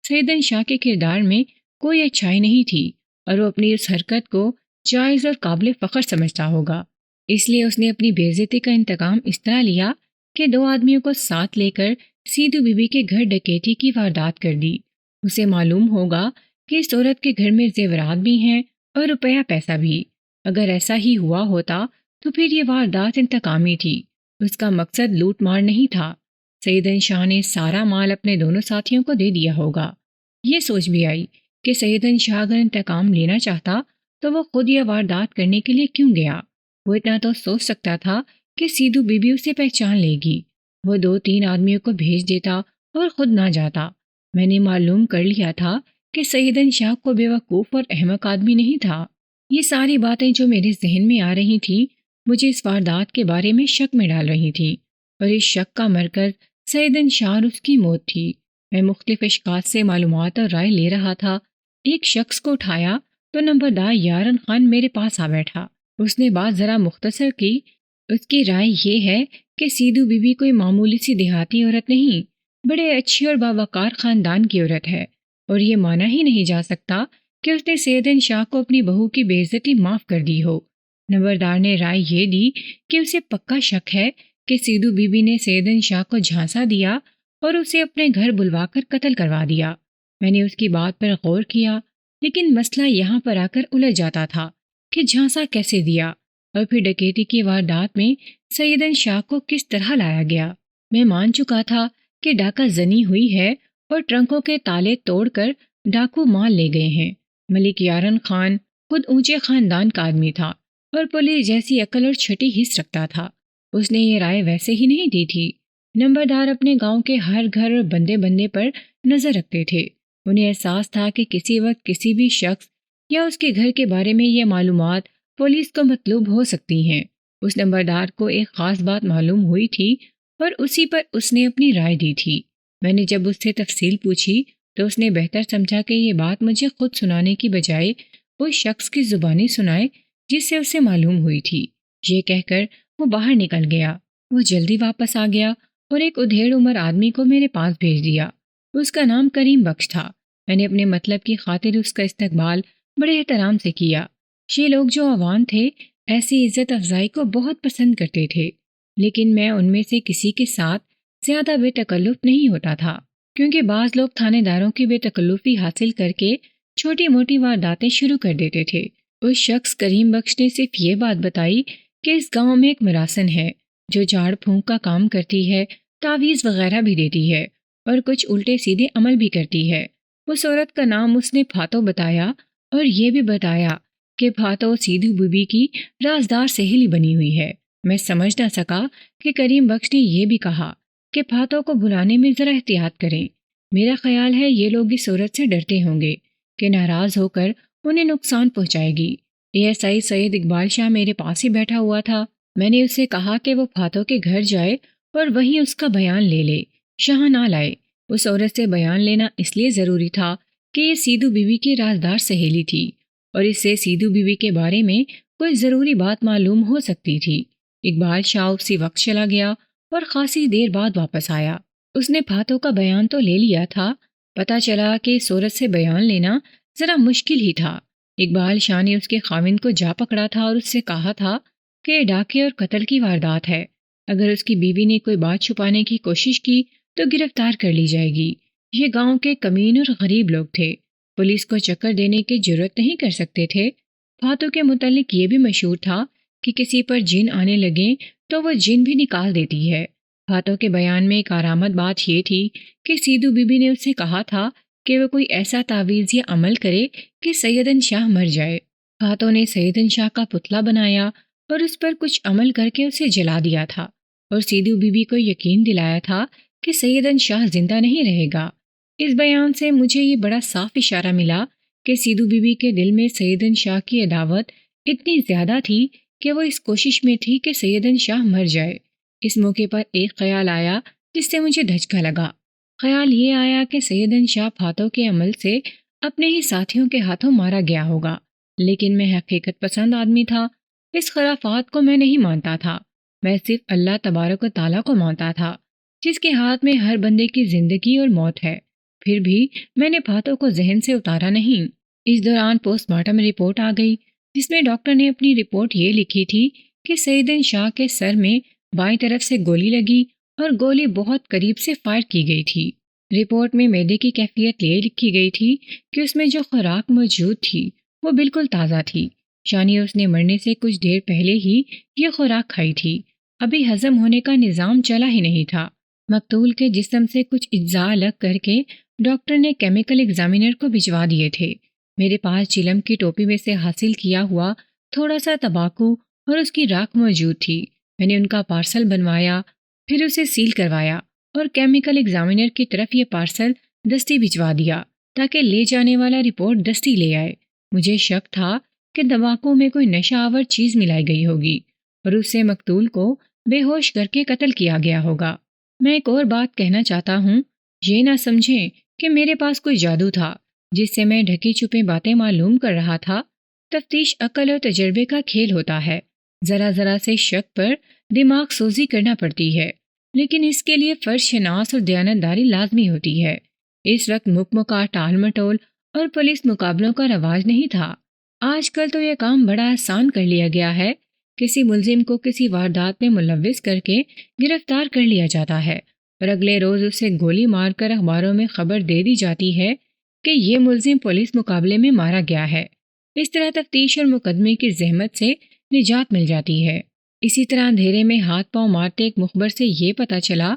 سیدن شاہ کے کردار میں کوئی اچھائی نہیں تھی اور وہ اپنی اس حرکت کو جائز اور قابل فخر سمجھتا ہوگا، اس لیے اس نے اپنی بے عزتی کا انتقام اس طرح لیا کہ دو آدمیوں کو ساتھ لے کر سیدھو بی بی کے گھر ڈکیتی کی واردات کر دی۔ اسے معلوم ہوگا کہ اس عورت کے گھر میں زیورات بھی ہیں اور روپیہ پیسہ بھی۔ اگر ایسا ہی ہوا ہوتا تو پھر یہ واردات انتقامی تھی، اس کا مقصد لوٹ مار نہیں تھا۔ سیدن شاہ نے سارا مال اپنے دونوں ساتھیوں کو دے دیا ہوگا۔ یہ سوچ بھی آئی کہ سیدن شاہ اگر انتقام لینا چاہتا تو وہ خود یہ واردات کرنے کے لیے کیوں گیا؟ وہ اتنا تو سوچ سکتا تھا کہ سیدھو بی بی اسے پہچان لے گی، وہ 2-3 آدمیوں کو بھیج دیتا اور خود نہ جاتا۔ میں نے معلوم کر لیا تھا کہ سیدن شاہ کو بیوقوف اور احمق آدمی نہیں تھا۔ یہ ساری باتیں جو میرے ذہن میں آ رہی تھیں مجھے اس واردات کے بارے میں شک میں ڈال رہی تھیں، اور اس شک کا مرکز سیدن شاہ اور اس کی موت تھی۔ میں مختلف اشخاص سے معلومات اور رائے لے رہا تھا۔ ایک شخص کو اٹھایا تو نمبردار یارن خان میرے پاس آ بیٹھا۔ اس نے بات ذرا مختصر کی۔ اس کی رائے یہ ہے کہ سیدھو بی بی کوئی معمولی سی دیہاتی عورت نہیں، بڑے اچھی اور باوقار خاندان کی عورت ہے، اور یہ مانا ہی نہیں جا سکتا کہ اس نے سیدن شاہ کو اپنی بہو کی بے عزتی معاف کر دی ہو۔ نمبردار نے رائے یہ دی کہ اسے پکا شک ہے کہ سیدھو بی بی نے سیدن شاہ کو جھانسا دیا اور اسے اپنے گھر بلوا کر قتل کروا دیا۔ میں نے اس کی بات پر غور کیا، لیکن مسئلہ یہاں پر آ کر الجھ جاتا تھا کہ جھانسا کیسے دیا اور پھر ڈکیتی کی واردات میں سیدن شاہ کو کس طرح لایا گیا۔ میں مان چکا تھا کہ ڈاکہ زنی ہوئی ہے اور ٹرنکوں کے تالے توڑ کر ڈاکو مال لے گئے ہیں۔ ملک یارن خان خود اونچے خاندان کا آدمی تھا اور پولیس جیسی عقل اور چھٹی حس رکھتا تھا۔ اس نے یہ رائے ویسے ہی نہیں دی تھی۔ نمبردار اپنے گاؤں کے ہر گھر اور بندے بندے پر نظر رکھتے تھے۔ انہیں احساس تھا کہ کسی وقت کسی بھی شخص یا اس کے گھر کے بارے میں یہ معلومات پولیس کو مطلوب ہو سکتی ہیں۔ اس نمبردار کو ایک خاص بات معلوم ہوئی تھی اور اسی پر اس نے اپنی رائے دی تھی۔ میں نے جب اس سے تفصیل پوچھی تو اس نے بہتر سمجھا کہ یہ بات مجھے خود سنانے کی بجائے اس شخص کی زبانی سنائے جس سے اسے معلوم ہوئی تھی۔ یہ کہہ کر وہ باہر نکل گیا۔ وہ جلدی واپس آ گیا اور ایک ادھیڑ عمر آدمی کو میرے پاس بھیج دیا۔ اس کا نام کریم بخش تھا۔ میں نے اپنے مطلب کی خاطر اس کا استقبال بڑے احترام سے کیا۔ یہ لوگ جو عوام تھے ایسی عزت افزائی کو بہت پسند کرتے تھے، لیکن میں ان میں سے کسی کے ساتھ زیادہ بے تکلف نہیں ہوتا تھا، کیونکہ بعض لوگ تھانے داروں کی بے تکلفی حاصل کر کے چھوٹی موٹی وارداتیں شروع کر دیتے تھے۔ اس شخص کریم بخش نے صرف یہ بات بتائی کہ اس گاؤں میں ایک مراسن ہے جو جھاڑ پھونک کا کام کرتی ہے، تعویذ وغیرہ بھی دیتی ہے اور کچھ الٹے سیدھے عمل بھی کرتی ہے۔ اس عورت کا نام اس نے پھاتو بتایا اور یہ بھی بتایا کہ پھاتو سیدھو بی بی کی رازدار سہیلی بنی ہوئی ہے۔ میں سمجھ نہ سکا کہ کریم بخش نے یہ بھی کہا کہ پھاتو کو بلانے میں ذرا احتیاط کریں۔ میرا خیال ہے یہ لوگ اس عورت سے ڈرتے ہوں گے کہ ناراض ہو کر انہیں نقصان پہنچائے گی۔ ASI سید اقبال شاہ میرے پاس ہی بیٹھا ہوا تھا۔ میں نے اسے کہا کہ وہ پھاتو کے گھر جائے اور وہیں اس کا بیان لے لے، شہاں نہ لائے۔ اس عورت سے بیان لینا اس لیے ضروری تھا کہ یہ سیدھو بی بی کی رازدار سہیلی تھی اور اس سے سیدھو بی بی کے بارے میں کوئی ضروری بات معلوم ہو سکتی تھی۔ اقبال شاہ اسی وقت چلا گیا اور خاصی دیر بعد واپس آیا۔ اس نے پھاتو کا بیان تو لے لیا تھا، پتہ چلا کہ اس عورت سے بیان لینا ذرا مشکل ہی تھا۔ اقبال شاہ نے اس کے خاوند کو جا پکڑا تھا اور اس سے کہا تھا کہ یہ ڈاکے اور قتل کی واردات ہے، اگر اس کی بیوی نے کوئی بات چھپانے کی کوشش کی تو گرفتار کر لی جائے گی۔ یہ گاؤں کے کمین اور غریب لوگ تھے، پولیس کو چکر دینے کی جرات نہیں کر سکتے تھے۔ پھاتو کے متعلق یہ بھی مشہور تھا کہ کسی پر جن آنے لگیں تو وہ جن بھی نکال دیتی ہے۔ پھاتو کے بیان میں ایک کارآمد بات یہ تھی کہ سیدھو بی بی نے اس سے کہا تھا کہ وہ کوئی ایسا تعویذ یا عمل کرے کہ سیدن شاہ مر جائے۔ پھاتو نے سیدن شاہ کا پتلا بنایا اور اس پر کچھ عمل کر کے اسے جلا دیا تھا اور سیدو بی بی کو یقین دلایا تھا کہ سیدن شاہ زندہ نہیں رہے گا۔ اس بیان سے مجھے یہ بڑا صاف اشارہ ملا کہ سیدو بی بی کے دل میں سیدن شاہ کی عداوت اتنی زیادہ تھی کہ وہ اس کوشش میں تھی کہ سیدن شاہ مر جائے۔ اس موقع پر ایک خیال آیا جس سے مجھے دھچکا لگا۔ خیال یہ آیا کہ سیدن شاہ فاتح کے عمل سے اپنے ہی ساتھیوں کے ہاتھوں مارا گیا ہوگا، لیکن میں حقیقت پسند آدمی تھا۔ اس خرافات کو میں نہیں مانتا تھا، میں صرف اللہ تبارک و تعالیٰ کو مانتا تھا، جس کے ہاتھ میں ہر بندے کی زندگی اور موت ہے۔ پھر بھی میں نے فاتح کو ذہن سے اتارا نہیں۔ اس دوران پوسٹ مارٹم رپورٹ آ گئی، جس میں ڈاکٹر نے اپنی رپورٹ یہ لکھی تھی کہ سیدن شاہ کے سر میں بائیں طرف سے گولی لگی اور گولی بہت قریب سے فائر کی گئی تھی۔ رپورٹ میں معدے کی کیفیت یہ لکھی گئی تھی کہ اس میں جو خوراک موجود تھی وہ بالکل تازہ تھی، یعنی اس نے مرنے سے کچھ دیر پہلے ہی یہ خوراک کھائی تھی، ابھی ہضم ہونے کا نظام چلا ہی نہیں تھا۔ مقتول کے جسم سے کچھ اجزاء الگ کر کے ڈاکٹر نے کیمیکل ایگزامینر کو بھجوا دیے تھے۔ میرے پاس چلم کی ٹوپی میں سے حاصل کیا ہوا تھوڑا سا تمباکو اور اس کی راکھ موجود تھی۔ میں نے ان کا پارسل بنوایا، پھر اسے سیل کروایا اور کیمیکل ایگزامینر کی طرف یہ پارسل دستی بھجوا دیا تاکہ لے جانے والا رپورٹ دستی لے آئے۔ مجھے شک تھا کہ تمباکو میں کوئی نشہ آور چیز ملائی گئی ہوگی اور اس سے مقتول کو بے ہوش کر کے قتل کیا گیا ہوگا۔ میں ایک اور بات کہنا چاہتا ہوں، یہ نہ سمجھیں کہ میرے پاس کوئی جادو تھا جس سے میں ڈھکی چھپی باتیں معلوم کر رہا تھا۔ تفتیش عقل اور تجربے کا کھیل ہوتا ہے، ذرا ذرا سے شک پر دماغ سوزی کرنا پڑتی ہے، لیکن اس کے لیے فرض شناس اور دیانتداری لازمی ہوتی ہے۔ اس وقت مکمکا ٹال مٹول اور پولیس مقابلوں کا رواج نہیں تھا۔ آج کل تو یہ کام بڑا آسان کر لیا گیا ہے، کسی ملزم کو کسی واردات میں ملوث کر کے گرفتار کر لیا جاتا ہے اور اگلے روز اسے گولی مار کر اخباروں میں خبر دے دی جاتی ہے کہ یہ ملزم پولیس مقابلے میں مارا گیا ہے۔ اس طرح تفتیش اور مقدمے کی زحمت سے نجات مل جاتی ہے۔ اسی طرح اندھیرے میں ہاتھ پاؤں مارتے ایک مخبر سے یہ پتہ چلا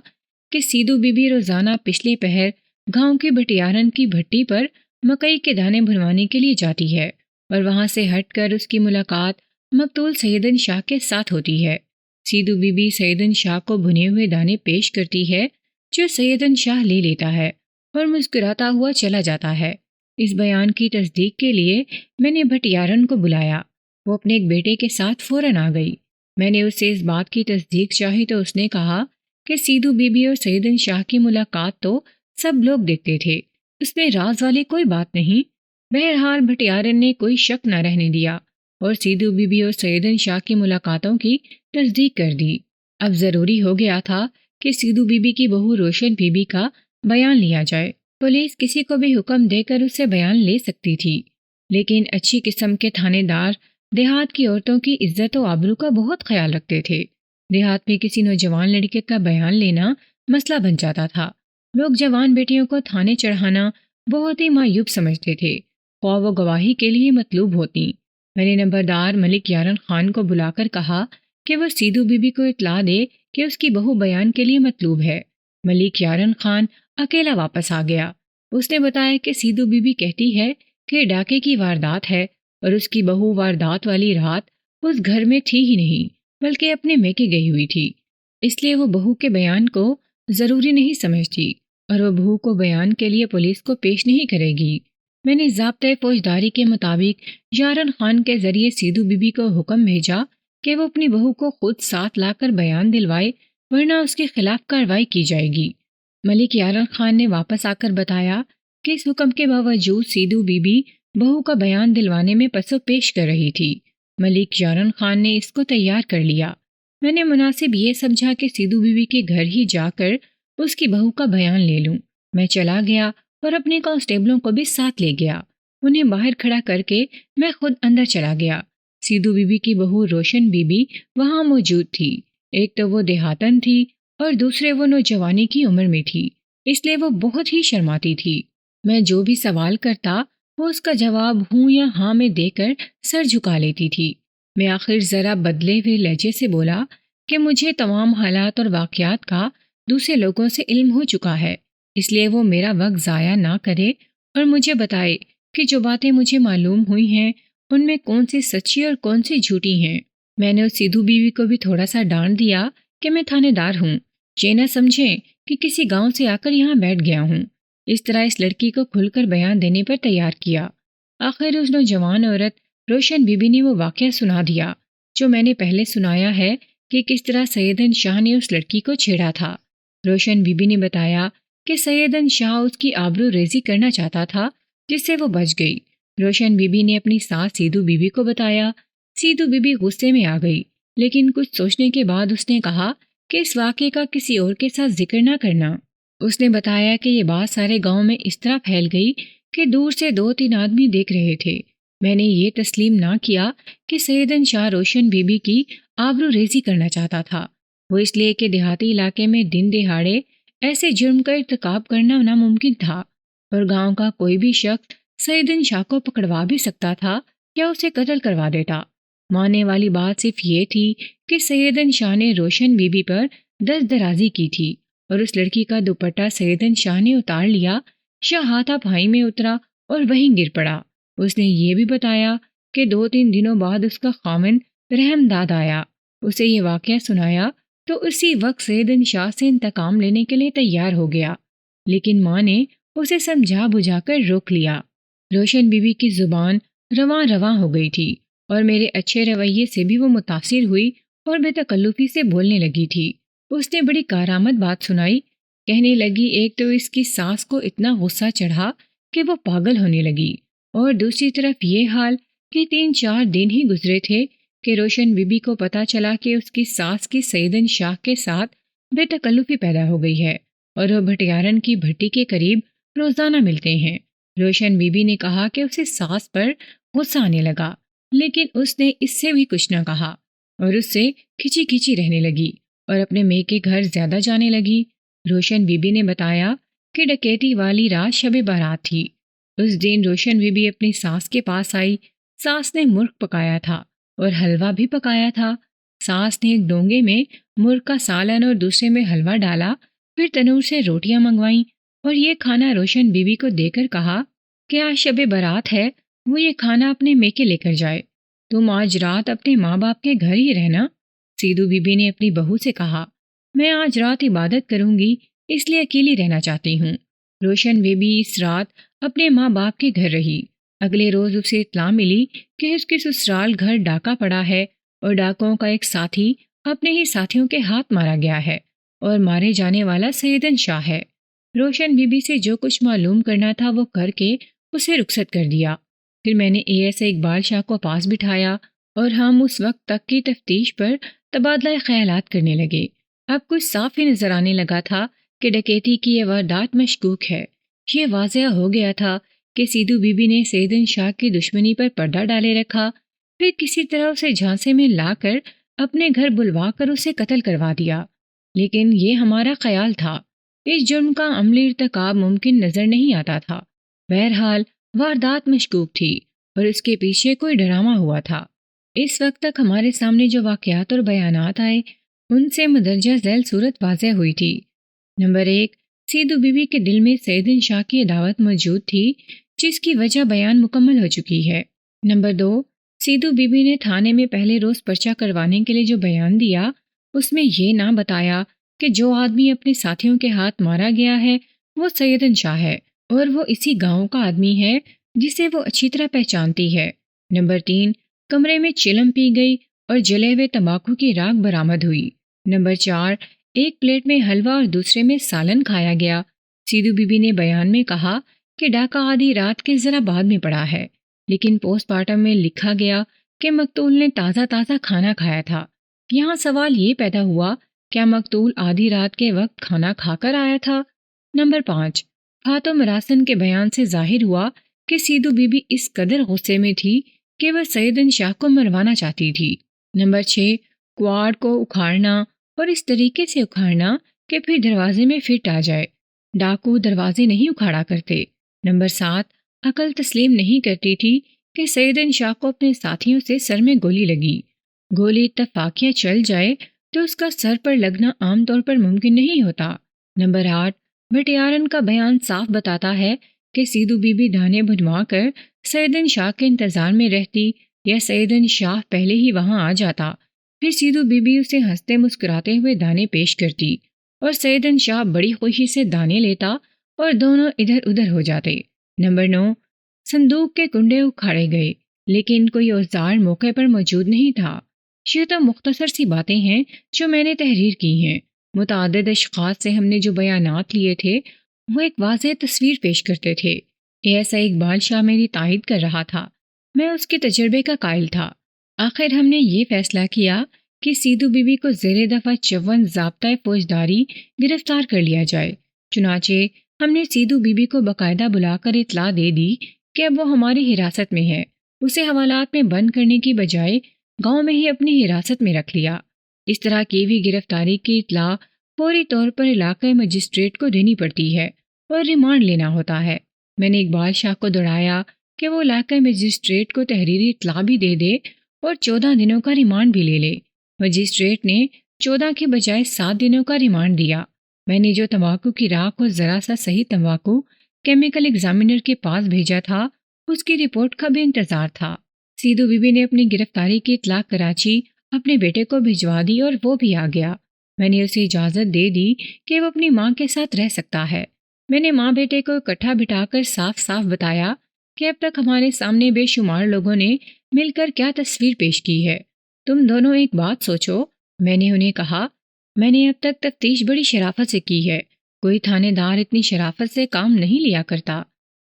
کہ سیدو بی بی روزانہ پچھلے پہر گاؤں کی بٹیارن کی بھٹی پر مکئی کے دانے بھنوانے کے لیے جاتی ہے اور وہاں سے ہٹ کر اس کی ملاقات مقتول سیدن شاہ کے ساتھ ہوتی ہے۔ سیدو بی بی سیدن شاہ کو بھنے ہوئے دانے پیش کرتی ہے جو سیدن شاہ لے لیتا ہے اور مسکراتا ہوا چلا جاتا ہے۔ اس بیان کی تصدیق کے لیے میں نے بھٹیارن کو بلایا۔ وہ اپنے ایک بیٹے کے ساتھ فوراً آ گئی۔ میں نے اس سے اس بات کی تصدیق چاہی تو اس نے کہا کہ سیدو بی بی اور سیدن شاہ کی ملاقات تو سب لوگ دیکھتے تھے، اس میں راز والی کوئی بات نہیں۔ بہرحال بھٹیارن نے کوئی شک نہ رہنے دیا اور سیدو بی بی اور سیدن شاہ کی ملاقاتوں کی تصدیق کر دی۔ اب ضروری ہو گیا تھا کہ سیدو بی بی کی بہو روشن بی بی کا بیان لیا جائے۔ پولیس کسی کو بھی حکم دے کر اس سے بیان لے سکتی تھی، لیکن اچھی قسم کے تھانے دار دیہات کی عورتوں کی عزت و آبرو کا بہت خیال رکھتے تھے۔ دیہات میں کسی نوجوان لڑکے کا بیان لینا مسئلہ بن جاتا تھا۔ لوگ جوان بیٹیوں کو تھانے چڑھانا بہت ہی معیوب سمجھتے تھے، خواہ وہ گواہی کے لیے مطلوب ہوتی۔ میں نے نمبردار ملک یارن خان کو بلا کر کہا کہ وہ سیدو بی بی کو اطلاع دے کہ اس کی بہو بیان کے لیے مطلوب ہے۔ ملک یارن خان اکیلا واپس آ گیا۔ اس نے بتایا کہ سیدو بی بی کہتی ہے کہ ڈاکے کی واردات ہے اور اس کی بہو واردات والی رات اس گھر میں تھی ہی نہیں، بلکہ اپنے میکے گئی ہوئی تھی، اس لیے وہ بہو کے بیان کو ضروری نہیں سمجھتی اور وہ بہو کو بیان کے لیے پولیس کو پیش نہیں کرے گی۔ میں نے ضابطۂ فوجداری کے مطابق یارن خان کے ذریعے سیدو بی بی کو حکم بھیجا کہ وہ اپنی بہو کو خود ساتھ لا کر بیان دلوائے، ورنہ اس کے خلاف کارروائی کی جائے گی۔ ملک یارن خان نے واپس آ کر بتایا کہ اس حکم کے باوجود سیدو بی بی بہو کا بیان دلوانے میں پس و پیش کر رہی تھی۔ ملک یارن خان نے اس کو تیار کر لیا۔ میں نے مناسب یہ سمجھا کہ سیدو بی بی کے گھر ہی جا کر اس کی بہو کا بیان لے لوں۔ میں چلا گیا اور اپنے کانسٹیبلوں کو بھی ساتھ لے گیا۔ انہیں باہر کھڑا کر کے میں خود اندر چلا گیا۔ سیدو بی بی کی بہو روشن بی بی وہاں موجود تھی۔ ایک تو وہ دیہاتن تھی اور دوسرے وہ نوجوانی کی عمر میں تھی، اس لیے وہ بہت ہی شرماتی تھی۔ میں جو بھی سوال کرتا وہ اس کا جواب ہوں یا ہاں میں دے کر سر جھکا لیتی تھی۔ میں آخر ذرا بدلے ہوئے لہجے سے بولا کہ مجھے تمام حالات اور واقعات کا دوسرے لوگوں سے علم ہو چکا ہے، اس لیے وہ میرا وقت ضائع نہ کرے اور مجھے بتائے کہ جو باتیں مجھے معلوم ہوئی ہیں ان میں کون سی سچی اور کون سی جھوٹی ہیں۔ میں نے اس سیدھو بیوی کو بھی تھوڑا سا ڈانٹ دیا کہ میں تھانے دار ہوں، یہ نہ سمجھیں کہ کسی گاؤں سے آ کر یہاں بیٹھ گیا ہوں۔ اس طرح اس لڑکی کو کھل کر بیان دینے پر تیار کیا۔ آخر اس نوجوان عورت روشن بی بی نے وہ واقعہ سنا دیا جو میں نے پہلے سنایا ہے کہ کس طرح سیدن شاہ نے اس لڑکی کو چھیڑا تھا۔ روشن بی بی نے بتایا کہ سیدن شاہ اس کی آبرو ریزی کرنا چاہتا تھا، جس سے وہ بچ گئی۔ روشن بی بی نے اپنی ساس سیدھو بی بی کو بتایا۔ سیدھو بی بی غصے میں آ گئی، لیکن کچھ سوچنے کے بعد اس نے کہا کہ اس واقعے کا کسی اور کے ساتھ ذکر نہ کرنا۔ اس نے بتایا کہ یہ بات سارے گاؤں میں اس طرح پھیل گئی کہ دور سے 2-3 آدمی دیکھ رہے تھے۔ میں نے یہ تسلیم نہ کیا کہ سیدن شاہ روشن بی بی کی آبرو ریزی کرنا چاہتا تھا۔ وہ اس لیے کہ دیہاتی علاقے میں دن دہاڑے ایسے جرم کا ارتکاب کرنا ناممکن تھا، اور گاؤں کا کوئی بھی شخص سیدن شاہ کو پکڑوا بھی سکتا تھا یا اسے قتل کروا دیتا۔ ماننے والی بات صرف یہ تھی کہ سیدن شاہ نے روشن بی بی پر دست درازی کی تھی، اور اس لڑکی کا دوپٹہ سیدن شاہ نے اتار لیا۔ شاہ ہاتھا پائی میں اترا اور وہیں گر پڑا۔ اس نے یہ بھی بتایا کہ 2-3 دنوں بعد اس کا خاوند رحم داد آیا، اسے یہ واقعہ سنایا تو اسی وقت سیدن شاہ سے انتقام لینے کے لیے تیار ہو گیا، لیکن ماں نے اسے سمجھا بجھا کر روک لیا۔ روشن بی بی کی زبان رواں رواں ہو گئی تھی، اور میرے اچھے رویے سے بھی وہ متاثر ہوئی اور بے تکلفی سے بولنے لگی تھی۔ اس نے بڑی کارآمد بات سنائی، کہنے لگی ایک تو اس کی ساس کو اتنا غصہ چڑھا کہ وہ پاگل ہونے لگی، اور دوسری طرف یہ حال کہ 3-4 دن ہی گزرے تھے کہ روشن بی بی کو پتہ چلا کہ اس کی ساس کی سیدن شاہ کے ساتھ بے تکلفی پیدا ہو گئی ہے، اور وہ بھٹیارن کی بھٹی کے قریب روزانہ ملتے ہیں۔ روشن بی بی نے کہا کہ اسے ساس پر غصہ آنے لگا، لیکن اس نے اس سے بھی کچھ نہ کہا اور اس سے کھچی کھچی رہنے لگی اور اپنے مے کے گھر زیادہ جانے لگی۔ روشن بی بی نے بتایا کہ ڈکیتی والی رات شب بارات تھی۔ اس دن روشن بی بی اپنی ساس کے پاس آئی۔ ساس نے مرغ پکایا تھا اور حلوہ بھی پکایا تھا۔ ساس نے ایک ڈونگے میں مرغ کا سالن اور دوسرے میں حلوہ ڈالا، پھر تنور سے روٹیاں منگوائیں اور یہ کھانا روشن بی بی کو دے کر کہا کہ آج شب بارات ہے، وہ یہ کھانا اپنے میکے لے کر جائے، تم آج رات اپنے ماں باپ کے گھر ہی رہنا۔ سیدھو بی بی نے اپنی بہو سے کہا، میں آج رات عبادت کروں گی، اس لیے اکیلی رہنا چاہتی ہوں۔ روشن بی بی اس رات اپنے ماں باپ کے گھر رہی۔ اگلے روز اسے اطلاع ملی کہ اس کے سسرال گھر ڈاکہ پڑا ہے اور ڈاکوں کا ایک ساتھی اپنے ہی ساتھیوں کے ہاتھ مارا گیا ہے، اور مارے جانے والا سیدن شاہ ہے۔ روشن بی بی سے جو کچھ معلوم کرنا تھا وہ کر کے اسے رخصت کر دیا۔ پھر میں نے AS اقبال شاہ کو پاس بٹھایا اور ہم اس وقت تک کی تفتیش پر تبادلہ خیالات کرنے لگے۔ اب کچھ صاف ہی نظر آنے لگا تھا کہ ڈکیتی کی یہ واردات مشکوک ہے۔ یہ واضح ہو گیا تھا کہ سیدھو بی بی نے سیدن شاہ کی دشمنی پر پردہ ڈالے رکھا، پھر کسی طرح اسے جھانسے میں لا کر اپنے گھر بلوا کر اسے قتل کروا دیا۔ لیکن یہ ہمارا خیال تھا، اس جرم کا عملی ارتکاب ممکن نظر نہیں آتا تھا۔ بہرحال واردات مشکوک تھی اور اس کے پیچھے کوئی ڈرامہ ہوا تھا۔ اس وقت تک ہمارے سامنے جو واقعات اور بیانات آئے ان سے مندرجہ ذیل صورت واضح ہوئی تھی۔ نمبر 1، سیدھو بی بی کے دل میں سیدن شاہ کی عداوت موجود تھی، جس کی وجہ بیان مکمل ہو چکی ہے۔ نمبر 2، سیدھو بی بی نے تھانے میں پہلے روز پرچہ کروانے کے لیے جو بیان دیا اس میں یہ نہ بتایا کہ جو آدمی اپنے ساتھیوں کے ہاتھ مارا گیا ہے وہ سیدن شاہ ہے اور وہ اسی گاؤں کا آدمی ہے جسے وہ اچھی طرح پہچانتی ہے۔ نمبر 3، کمرے میں چلم پی گئی اور جلے ہوئے تمباکو کی راکھ برآمد ہوئی۔ نمبر 4، ایک پلیٹ میں حلوہ اور دوسرے میں سالن کھایا گیا۔ سیدھو بی بی نے بیان میں کہا کہ ڈاکہ آدھی رات کے ذرا بعد میں پڑا ہے، لیکن پوسٹ مارٹم میں لکھا گیا کہ مقتول نے تازہ کھانا کھایا تھا۔ یہاں سوال یہ پیدا ہوا، کیا مقتول آدھی رات کے وقت کھانا کھا کر آیا تھا؟ نمبر 5، فاتو مراسن کے بیان سے ظاہر ہوا کہ سیدھو بی بی اس قدر غصے میں تھی کہ وہ سیدن شاہ کو مروانا چاہتی تھی۔ نمبر 6، کواڑ کو اکھاڑنا اور اس طریقے سے اکھاڑنا کہ پھر دروازے میں فٹ آ جائے۔ ڈاکو دروازے نہیں اکھاڑا کرتے۔ نمبر 7، عقل تسلیم نہیں کرتی تھی کہ سیدن شاہ کو اپنے ساتھیوں سے سر میں گولی لگی۔ گولی اتفاقیہ چل جائے تو اس کا سر پر لگنا عام طور پر ممکن نہیں ہوتا۔ نمبر 8، بھٹیارن کا بیان صاف بتاتا ہے کہ سیدھو بی بی دھانے بھنوا کر سیدن شاہ کے انتظار میں رہتی یا سیدن شاہ پہلے ہی وہاں آ جاتا پھر سیدو بی بی اسے ہنستے مسکراتے ہوئے دانے پیش کرتی اور سیدن شاہ بڑی خوشی سے دانے لیتا اور دونوں ادھر ادھر ہو جاتے۔ نمبر 9، صندوق کے کنڈے اکھاڑے گئے لیکن کوئی اوزار موقع پر موجود نہیں تھا۔ یہ تو مختصر سی باتیں ہیں جو میں نے تحریر کی ہیں۔ متعدد اشخاص سے ہم نے جو بیانات لیے تھے وہ ایک واضح تصویر پیش کرتے تھے۔ ایسا اقبال شاہ میری تائید کر رہا تھا، میں اس کے تجربے کا قائل تھا۔ آخر ہم نے یہ فیصلہ کیا کہ سیدو بی بی کو زیر دفعہ 54 ضابطۂ فوجداری گرفتار کر لیا جائے۔ چنانچہ ہم نے سیدو بی بی کو باقاعدہ بلا کر اطلاع دے دی کہ اب وہ ہماری حراست میں ہے۔ اسے حوالات میں بند کرنے کی بجائے گاؤں میں ہی اپنی حراست میں رکھ لیا۔ اس طرح کی ہوئی گرفتاری کی اطلاع فوری طور پر علاقائی مجسٹریٹ کو دینی پڑتی ہے اور ریمانڈ لینا ہوتا ہے۔ میں نے اقبال شاہ کو دوڑایا کہ وہ علاقائی مجسٹریٹ کو تحریری اطلاع بھی دے دے اور 14 دنوں کا ریمانڈ بھی لے لے۔ مجسٹریٹ نے 14 کے بجائے 7 دنوں کا ریمانڈ دیا۔ میں نے جو تمباکو کی راکھ اور ذرا سا صحیح تمباکو کیمیکل ایگزامینر کے پاس بھیجا تھا اس کی رپورٹ کا بھی انتظار تھا۔ سیدو بی بی نے اپنی گرفتاری کی اطلاع کراچی اپنے بیٹے کو بھجوا دی اور وہ بھی آ گیا۔ میں نے اسے اجازت دے دی کہ وہ اپنی ماں کے ساتھ رہ سکتا ہے۔ میں نے ماں بیٹے کو اکٹھا بٹھا کر صاف صاف بتایا کہ اب تک ہمارے سامنے بے شمار لوگوں نے مل کر کیا تصویر پیش کی ہے۔ تم دونوں ایک بات سوچو، میں نے انہیں کہا، میں نے اب تک تفتیش بڑی شرافت سے کی ہے۔ کوئی تھانے دار اتنی شرافت سے کام نہیں لیا کرتا،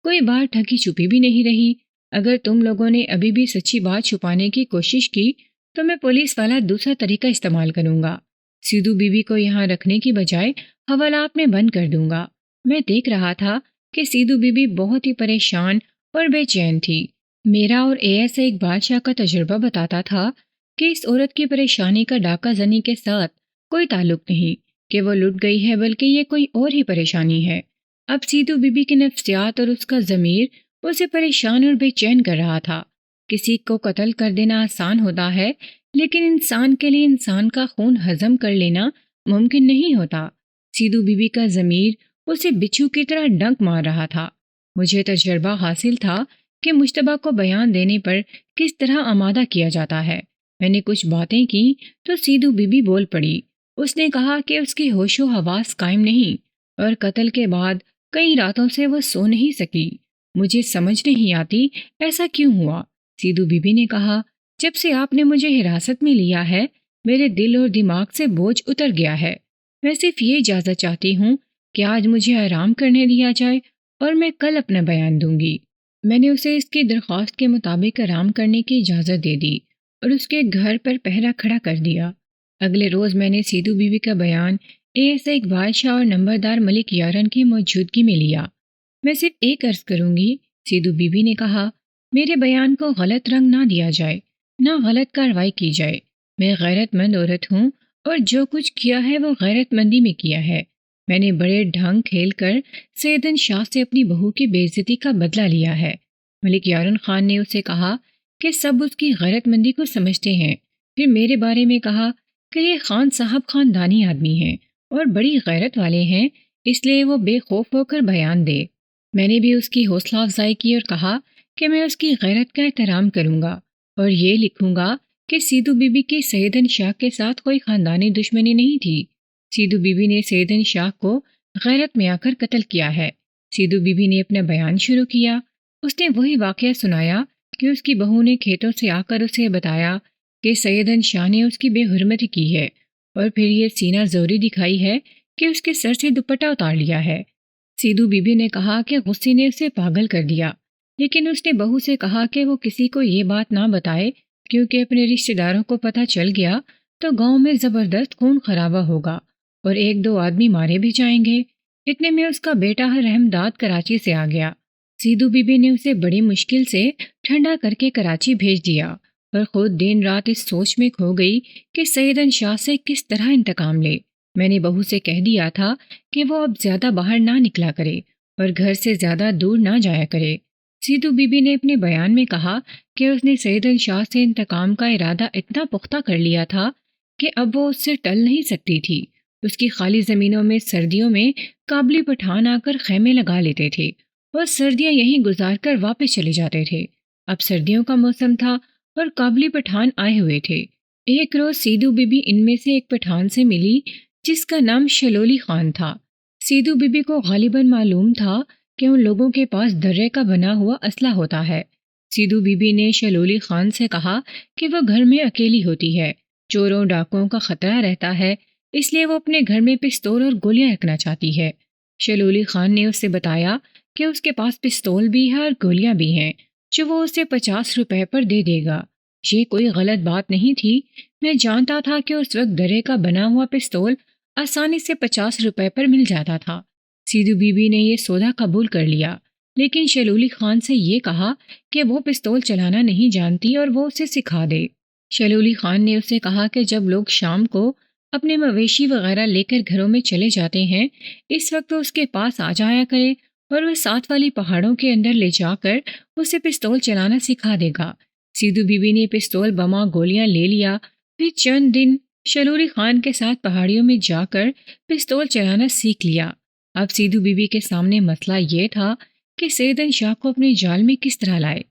کوئی بات ٹھگی چھپی بھی نہیں رہی۔ اگر تم لوگوں نے ابھی بھی سچی بات چھپانے کی کوشش کی تو میں پولیس والا دوسرا طریقہ استعمال کروں گا۔ سیدو بی بی کو یہاں رکھنے کی بجائے حوالات میں بند کر دوں گا۔ میں دیکھ رہا تھا کہ سیدو بی بی بہت ہی پریشان اور بے چین تھی۔ میرا اور ایس اقبال شاہ کا تجربہ بتاتا تھا کہ اس عورت کی پریشانی کا ڈاکہ زنی کے ساتھ کوئی تعلق نہیں کہ وہ لٹ گئی ہے، بلکہ یہ کوئی اور ہی پریشانی ہے۔ اب سیدو بی بی کی نفسیات اور اس کا ضمیر اسے پریشان اور بے چین کر رہا تھا۔ کسی کو قتل کر دینا آسان ہوتا ہے لیکن انسان کے لیے انسان کا خون ہضم کر لینا ممکن نہیں ہوتا۔ سیدو بی بی کا ضمیر اسے بچھو کی طرح ڈنک مار رہا تھا۔ مجھے تجربہ حاصل تھا کہ مشتبہ کو بیان دینے پر کس طرح آمادہ کیا جاتا ہے۔ میں نے کچھ باتیں کی تو سیدو بی بی بول پڑی۔ اس نے کہا کہ اس کی ہوش و حواس قائم نہیں اور قتل کے بعد کئی راتوں سے وہ سو نہیں سکی۔ مجھے سمجھ نہیں آتی ایسا کیوں ہوا۔ سیدو بی بی نے کہا، جب سے آپ نے مجھے حراست میں لیا ہے میرے دل اور دماغ سے بوجھ اتر گیا ہے۔ میں صرف یہ اجازت چاہتی ہوں کہ آج مجھے آرام کرنے دیا جائے اور میں کل اپنا بیان دوں گی۔ میں نے اسے اس کی درخواست کے مطابق آرام کرنے کی اجازت دے دی اور اس کے گھر پر پہرا کھڑا کر دیا۔ اگلے روز میں نے سیدو بی بی کا بیان ایس اقبال شاہ اور نمبردار ملک یارن کی موجودگی میں لیا۔ میں صرف ایک عرض کروں گی، سیدو بی بی نے کہا، میرے بیان کو غلط رنگ نہ دیا جائے، نہ غلط کارروائی کی جائے۔ میں غیرت مند عورت ہوں اور جو کچھ کیا ہے وہ غیرت مندی میں کیا ہے۔ میں نے بڑے ڈھنگ کھیل کر سیدن شاہ سے اپنی بہو کی بے عزتی کا بدلہ لیا ہے۔ ملک یارن خان نے اسے کہا کہ سب اس کی غیرت مندی کو سمجھتے ہیں، پھر میرے بارے میں کہا کہ یہ خان صاحب خاندانی آدمی ہیں اور بڑی غیرت والے ہیں، اس لیے وہ بے خوف ہو کر بیان دے۔ میں نے بھی اس کی حوصلہ افزائی کی اور کہا کہ میں اس کی غیرت کا احترام کروں گا اور یہ لکھوں گا کہ سیدو بی بی کی سیدن شاہ کے ساتھ کوئی خاندانی دشمنی نہیں تھی۔ سیدو بی بی نے سیدن شاہ کو غیرت میں آ کر قتل کیا ہے۔ سیدو بی بی نے اپنا بیان شروع کیا۔ اس نے وہی واقعہ سنایا کہ اس کی بہو نے کھیتوں سے آ کر اسے بتایا کہ سیدن شاہ نے اس کی بے حرمتی کی ہے اور پھر یہ سینہ زوری دکھائی ہے کہ اس کے سر سے دوپٹہ اتار لیا ہے۔ سیدو بی بی نے کہا کہ غصے نے اسے پاگل کر دیا، لیکن اس نے بہو سے کہا کہ وہ کسی کو یہ بات نہ بتائے کیونکہ اپنے رشتہ داروں کو پتہ چل گیا تو گاؤں میں زبردست خون خرابہ ہوگا اور 1-2 آدمی مارے بھی جائیں گے۔ اتنے میں اس کا بیٹا رحمداد کراچی سے آ گیا۔ سیدو بی بی نے اسے بڑی مشکل سے ٹھنڈا کر کے کراچی بھیج دیا اور خود دن رات اس سوچ میں کھو گئی کہ سیدن شاہ سے کس طرح انتقام لے۔ میں نے بہو سے کہہ دیا تھا کہ وہ اب زیادہ باہر نہ نکلا کرے اور گھر سے زیادہ دور نہ جایا کرے۔ سیدو بی بی نے اپنے بیان میں کہا کہ اس نے سیدن شاہ سے انتقام کا ارادہ اتنا پختہ کر لیا تھا کہ اب وہ اس سے ٹل نہیں سکتی تھی۔ اس کی خالی زمینوں میں سردیوں میں کابلی پٹھان آ کر خیمے لگا لیتے تھے اور سردیاں یہیں گزار کر واپس چلے جاتے تھے۔ اب سردیوں کا موسم تھا اور کابلی پٹھان آئے ہوئے تھے۔ ایک روز سیدو بی بی ان میں سے ایک پٹھان سے ملی جس کا نام شلولی خان تھا۔ سیدو بی بی کو غالباً معلوم تھا کہ ان لوگوں کے پاس درے کا بنا ہوا اسلحہ ہوتا ہے۔ سیدو بی بی نے شلولی خان سے کہا کہ وہ گھر میں اکیلی ہوتی ہے، چوروں ڈاکوؤں کا خطرہ رہتا ہے، اس لیے وہ اپنے گھر میں پستول اور گولیاں رکھنا چاہتی ہے۔ شلولی خان نے اس سے بتایا کہ اس کے پاس پستول بھی ہے اور گولیاں بھی ہیں جو وہ اسے 50 روپے پر دے دے گا۔ یہ کوئی غلط بات نہیں تھی، میں جانتا تھا کہ اس وقت درے کا بنا ہوا پستول آسانی سے 50 روپے پر مل جاتا تھا۔ سیدو بی بی نے یہ سودا قبول کر لیا، لیکن شلولی خان سے یہ کہا کہ وہ پستول چلانا نہیں جانتی اور وہ اسے سکھا دے۔ شلولی خان نے اسے کہا کہ جب لوگ شام کو اپنے مویشی وغیرہ لے کر گھروں میں چلے جاتے ہیں، اس وقت اس کے پاس آ جایا کرے اور وہ ساتھ والی پہاڑوں کے اندر لے جا کر اسے پستول چلانا سکھا دے گا۔ سیدو بی بی نے پستول بما گولیاں لے لیا، پھر چند دن شلولی خان کے ساتھ پہاڑیوں میں جا کر پستول چلانا سیکھ لیا۔ اب سیدو بی بی کے سامنے مسئلہ یہ تھا کہ سیدن شاہ کو اپنے جال میں کس طرح لائے۔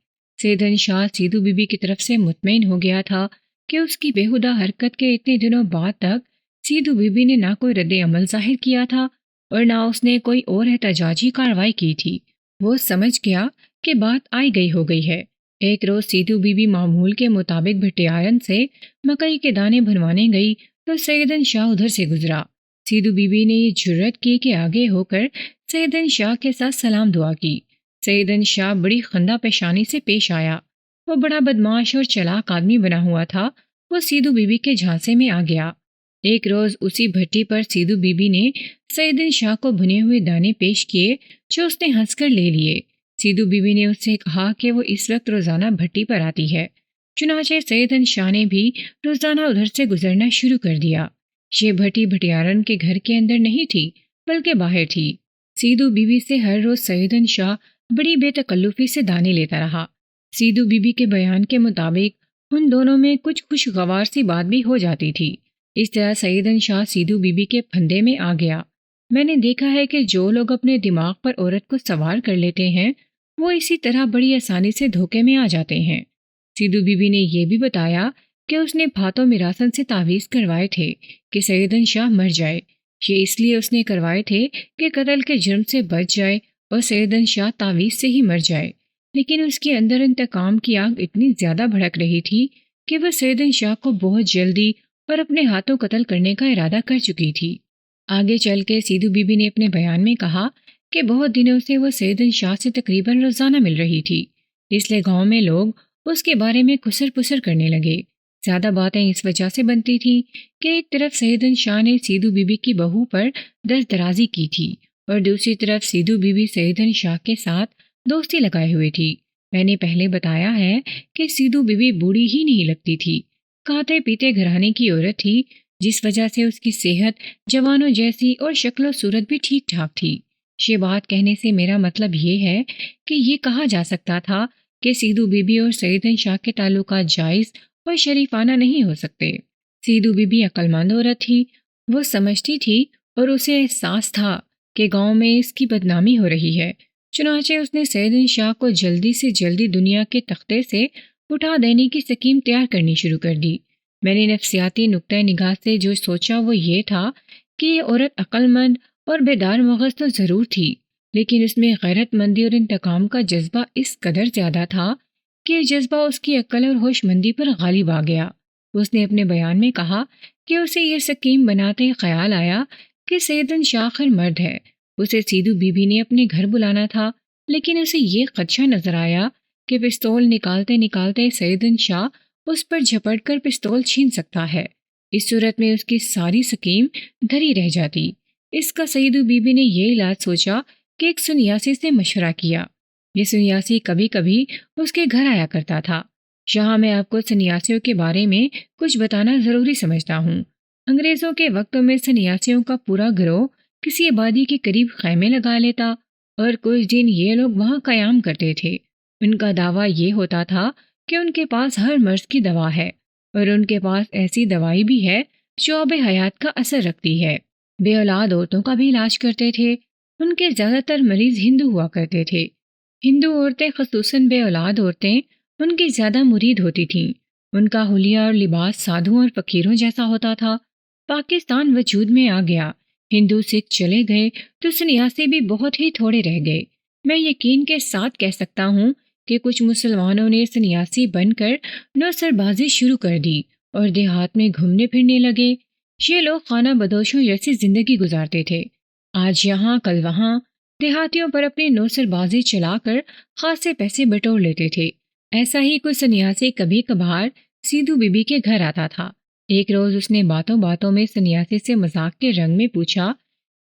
سیدن شاہ سیدو بی بی کی طرف سے مطمئن ہو گیا تھا کہ اس کی بےہودہ حرکت کے اتنے دنوں بعد تک سیدو بی بی نے نہ کوئی رد عمل ظاہر کیا تھا اور نہ اس نے کوئی اور احتجاجی کارروائی کی تھی۔ وہ سمجھ گیا کہ بات آئی گئی ہو گئی ہے۔ ایک روز سیدو بی بی معمول کے مطابق بھٹیارن سے مکئی کے دانے بھروانے گئی تو سیدن شاہ ادھر سے گزرا۔ سیدو بی بی نے یہ جرأت کی کہ آگے ہو کر سیدن شاہ کے ساتھ سلام دعا کی۔ سیدن شاہ بڑی خندہ پیشانی سے پیش آیا۔ وہ بڑا بدماش اور چلاک آدمی بنا ہوا تھا۔ وہ سیدو بی بی کے جھانسے میں آ گیا۔ ایک روز اسی بھٹی پر سیدو بی بی نے سیدن شاہ کو بھنے ہوئے دانے پیش کیے جو اس نے ہنس کر لے لیے۔ سیدو بی بی نے اس سے کہا کہ وہ اس وقت روزانہ بھٹی پر آتی ہے۔ چنانچہ سیدن شاہ نے بھی روزانہ ادھر سے گزرنا شروع کر دیا۔ یہ بھٹی بھٹیارن کے گھر کے اندر نہیں تھی بلکہ باہر تھی۔ سیدو بی بی سے ہر روز سیدن شاہ بڑی بے تکلفی سے دانے لیتا رہا۔ سیدو بی بی کے بیان کے مطابق ان دونوں میں کچھ خوشگوار سی بات بھی ہو جاتی تھی۔ اس طرح سیدن شاہ سیدو بی بی کے پھندے میں آ گیا۔ میں نے دیکھا ہے کہ جو لوگ اپنے دماغ پر عورت کو سوار کر لیتے ہیں وہ اسی طرح بڑی آسانی سے دھوکے میں آ جاتے ہیں۔ سیدو بی بی نے یہ بھی بتایا کہ اس نے بھاتو میراسن سے تعویذ کروائے تھے کہ سیدن شاہ مر جائے۔ یہ اس لیے اس نے کروائے تھے کہ قتل کے جرم سے بچ جائے اور سیدن شاہ تعویذ سے ہی مر جائے، لیکن اس کے اندر انتقام کی آگ اتنی زیادہ بھڑک رہی تھی کہ وہ سیدن شاہ کو بہت جلدی اور اپنے ہاتھوں قتل کرنے کا ارادہ کر چکی تھی۔ آگے چل کے سیدو بی بی نے اپنے بیان میں کہا کہ بہت دنوں سے وہ سیدن شاہ سے تقریباً روزانہ مل رہی تھی، اس لیے گاؤں میں لوگ اس کے بارے میں کسر پسر کرنے لگے۔ زیادہ باتیں اس وجہ سے بنتی تھیں کہ ایک طرف سیدن شاہ نے سیدو بی بی کی بہو پر دست درازی کی تھی اور دوسری طرف سیدو بی بی سیدن شاہ کے ساتھ دوستی لگائے ہوئے تھی۔ میں نے پہلے بتایا ہے کہ سیدو بی بی بوڑھی ہی نہیں لگتی تھی، کھاتے پیتے گھرانے کی عورت تھی، جس وجہ سے اس کی صحت جوانوں جیسی اور شکل و صورت بھی ٹھیک ٹھاک تھی۔ یہ بات کہنے سے میرا مطلب یہ ہے کہ یہ کہا جا سکتا تھا کہ سیدو بی بی اور سیدن شاہ کے تعلقات جائز اور شریفانہ نہیں ہو سکتے۔ سیدو بی بی عقل مند عورت تھی، وہ سمجھتی تھی اور اسے احساس تھا کہ گاؤں میں اس کی بدنامی ہو رہی ہے، چنانچہ اس نے سیدن شاہ کو جلدی سے جلدی دنیا کے تختے سے اٹھا دینے کی سکیم تیار کرنی شروع کر دی۔ میں نے نفسیاتی نقطۂ نگاہ سے جو سوچا وہ یہ تھا کہ یہ عورت عقل مند اور بیدار مغز تو ضرور تھی، لیکن اس میں غیرت مندی اور انتقام کا جذبہ اس قدر زیادہ تھا کہ یہ جذبہ اس کی عقل اور ہوش مندی پر غالب آ گیا۔ اس نے اپنے بیان میں کہا کہ اسے یہ سکیم بناتے خیال آیا کہ سیدن شاہ آخر مرد ہے، اسے سیدو بی بی نے اپنے گھر بلانا تھا، لیکن اسے یہ خدشہ نظر آیا کہ پستول نکالتے نکالتے سیدن شاہ اس پر جھپٹ کر پستول چھین سکتا ہے۔ اس صورت میں اس کی ساری سکیم دھری رہ جاتی۔ اس کا سیدو بی بی نے یہ علاج سوچا کہ ایک سنیاسی سے مشورہ کیا۔ یہ سنیاسی کبھی کبھی اس کے گھر آیا کرتا تھا۔ یہاں میں آپ کو سنیاسیوں کے بارے میں کچھ بتانا ضروری سمجھتا ہوں۔ انگریزوں کے وقتوں میں سنیاسیوں کا پورا گروہ کسی آبادی کے قریب خیمے لگا لیتا اور کچھ دن یہ لوگ وہاں قیام کرتے تھے۔ ان کا دعویٰ یہ ہوتا تھا کہ ان کے پاس ہر مرض کی دوا ہے اور ان کے پاس ایسی دوائی بھی ہے جو آب حیات کا اثر رکھتی ہے۔ بے اولاد عورتوں کا بھی علاج کرتے تھے۔ ان کے زیادہ تر مریض ہندو ہوا کرتے تھے۔ ہندو عورتیں خصوصاً بے اولاد عورتیں ان کی زیادہ مرید ہوتی تھیں۔ ان کا حلیہ اور لباس سادھوں اور فقیروں جیسا ہوتا تھا۔ پاکستان وجود میں آ گیا، ہندو سکھ چلے گئے تو سنیاسی بھی بہت ہی تھوڑے رہ گئے۔ میں یقین کے ساتھ کہہ سکتا ہوں کہ کچھ مسلمانوں نے سنیاسی بن کر نوسر بازی شروع کر دی اور دیہات میں گھومنے پھرنے لگے۔ یہ لوگ خانہ بدوشوں جیسی زندگی گزارتے تھے، آج یہاں کل وہاں، دیہاتیوں پر اپنی نوسر بازی چلا کر خاصے پیسے بٹور لیتے تھے۔ ایسا ہی کوئی سنیاسی کبھی کبھار سیدھو بی بی کے گھر آتا تھا۔ ایک روز اس نے باتوں باتوں میں سنیاسی سے مذاق کے رنگ میں پوچھا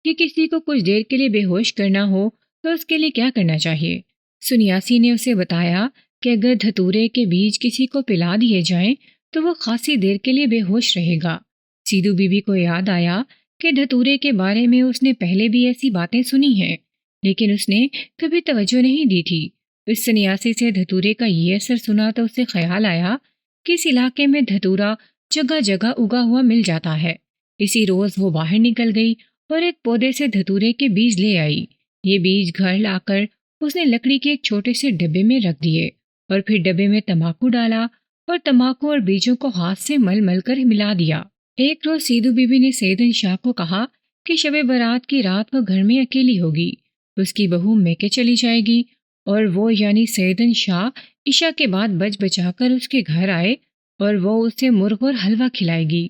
کہ کسی کو کچھ دیر کے لیے بے ہوش کرنا ہو تو اس کے لیے کیا کرنا چاہیے۔ سنیاسی نے اسے بتایا کہ اگر دھتورے کے بیج کسی کو پلا دیے جائیں تو وہ خاصی دیر کے لیے بے ہوش رہے گا۔ سیدھو بی بی کو یاد آیا کہ دھتورے کے بارے میں اس نے پہلے بھی ایسی باتیں سنی ہیں، لیکن اس نے کبھی توجہ نہیں دی تھی۔ اس سنیاسی سے دھتورے کا یہ اثر سنا تو اسے خیال آیا کہ اس علاقے میں دھتورا جگہ جگہ اگا ہوا مل جاتا ہے۔ اسی روز وہ باہر نکل گئی اور ایک پودے سے دھتورے کے بیج لے آئی۔ یہ بیج گھر لا کر اس نے لکڑی کے ایک چھوٹے سے ڈبے میں رکھ دیے اور پھر ڈبے میں تمباکو ڈالا اور تمباکو اور بیجوں کو ہاتھ سے مل مل کر ملا دیا۔ ایک روز سیدھو بی بی نے سیدن شاہ کو کہا کہ شب برات کی رات وہ گھر میں اکیلی ہوگی، اس کی بہو میکے چلی جائے گی اور وہ یعنی سیدن شاہ عشاء کے بعد بچ بچا کر اس کے گھر آئے اور وہ اسے مرغ اور حلوہ کھلائے گی۔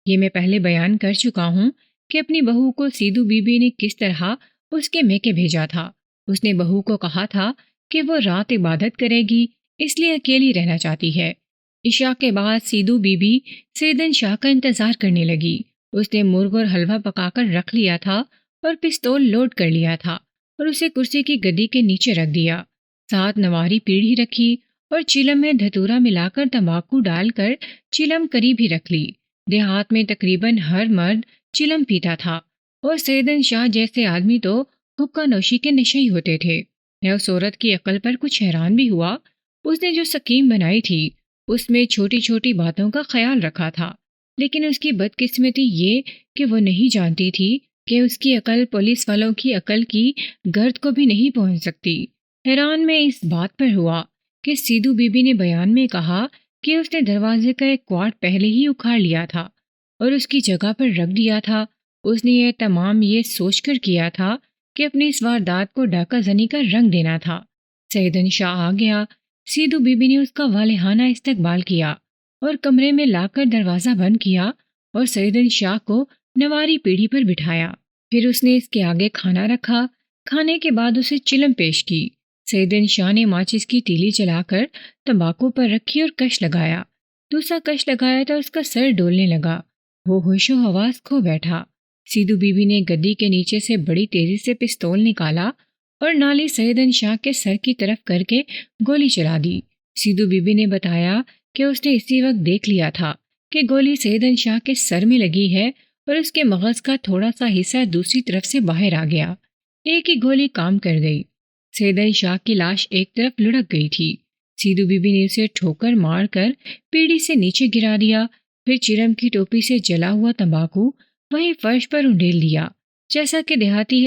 یہ میں پہلے بیان کر چکا ہوں کہ اپنی بہو کو سیدھو بی بی نے کس طرح اس کے میکے بھیجا تھا۔ اس نے بہو کو کہا تھا کہ وہ رات عبادت کرے گی، اس لیے اکیلی رہنا چاہتی ہے۔ عشاء کے بعد سیدھو بی بی سیدن شاہ کا انتظار کرنے لگی۔ اس نے مرغ اور حلوہ پکا کر رکھ لیا تھا اور پستول لوڈ کر لیا تھا اور اسے کرسی کی گدی کے نیچے رکھ دیا۔ ساتھ نواری پیڑھی رکھی اور چلم میں دھتورا ملا کر تمباکو ڈال کر چلم قریب ہی رکھ لی۔ دیہات میں تقریباً ہر مرد چلم پیتا تھا اور سیدن شاہ جیسے آدمی تو حقہ نوشی کے نشئی ہوتے تھے۔ میں اس عورت کی عقل پر کچھ حیران بھی ہوا۔ اس نے جو سکیم بنائی تھی اس میں چھوٹی چھوٹی باتوں کا خیال رکھا تھا، لیکن اس کی بدقسمتی یہ کہ وہ نہیں جانتی تھی کہ اس کی عقل پولیس والوں کی عقل کی گرد کو بھی نہیں پہنچ سکتی۔ حیران میں اس بات پر ہوا کہ سیدھو بی بی نے بیان میں کہا کہ اس نے دروازے کا ایک کوارٹ پہلے ہی اکھاڑ لیا تھا اور اس کی جگہ پر رکھ دیا تھا۔ اس نے یہ تمام یہ سوچ کر کیا تھا کہ اپنی اس واردات کو ڈاکہ زنی کا رنگ دینا تھا۔ سیدن شاہ آ گیا۔ سیدھو بی بی نے اس کا والہانہ استقبال کیا اور کمرے میں لا کر دروازہ بند کیا اور سیدن شاہ کو نواری پیڑھی پر بٹھایا۔ پھر اس نے اس کے آگے کھانا رکھا۔ کھانے کے بعد اسے چلم پیش کی۔ سیدن شاہ نے ماچس کی تیلی جلا کر تمباکو پر رکھی اور کش لگایا۔ دوسرا کش لگایا تو اس کا سر ڈولنے لگا۔ وہ ہوش و حواس کھو بیٹھا۔ سیدھو بی بی نے گدی کے نیچے سے بڑی تیزی سے پستول نکالا اور نالی سیدن شاہ کے سر کی طرف کر کے گولی چلا دی۔ سیدھو بی بی نے بتایا کہ اس نے اسی وقت دیکھ لیا تھا کہ گولی سیدن شاہ کے سر میں لگی ہے اور اس کے مغز کا تھوڑا سا حصہ دوسری طرف سے باہر آ گیا۔ ایک ہی گولی کام کر گئی۔ سیدن شاہ کی لاش ایک طرف لڑک گئی تھی۔ سیدھو بی بی نے اسے ٹھوکر مار کر پیڑھی سے نیچے گرا دیا، پھر چرم کی ٹوپی سے جلا ہوا تمباکو وہیں فرش پر انڈیل دیا، جیسا کہ دیہاتی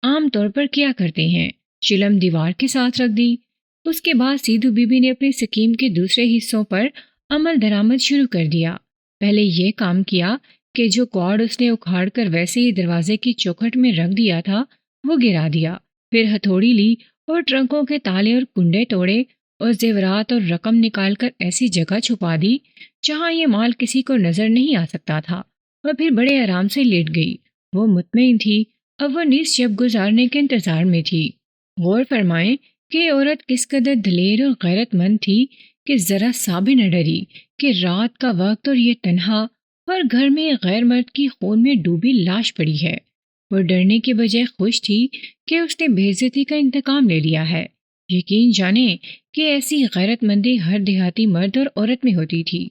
عام طور پر کیا کرتے ہیں۔ چلم دیوار کے ساتھ رکھ دی۔ اس کے بعد سیدھو بی بی نے اپنی سکیم کے دوسرے حصوں پر عمل درآمد شروع کر دیا۔ پہلے یہ کام کیا کہ جو کوڑ اس نے اکھاڑ کر ویسے ہی دروازے کی چوکھٹ میں رکھ دیا تھا وہ گرا دیا، پھر ہتھوڑی لی اور ٹرنکوں کے تالے اور کنڈے توڑے اور زیورات اور رقم نکال کر ایسی جگہ چھپا دی جہاں یہ مال کسی کو نظر نہیں آ سکتا تھا، اور پھر بڑے آرام سے لیٹ گئی۔ وہ مطمئن تھی، اب وہ نیز شب گزارنے کے انتظار میں تھی۔ غور فرمائیں کہ یہ عورت کس قدر دلیر اور غیرت مند تھی کہ ذرا سا بھی نہ ڈری کہ رات کا وقت اور یہ تنہا اور گھر میں غیر مرد کی خون میں ڈوبی لاش پڑی ہے۔ وہ ڈرنے کے بجائے خوش تھی کہ اس نے بے عزتی کا انتقام لے لیا ہے۔ یقین جانیں کہ ایسی غیرت مندی ہر دیہاتی مرد اور عورت میں ہوتی تھی،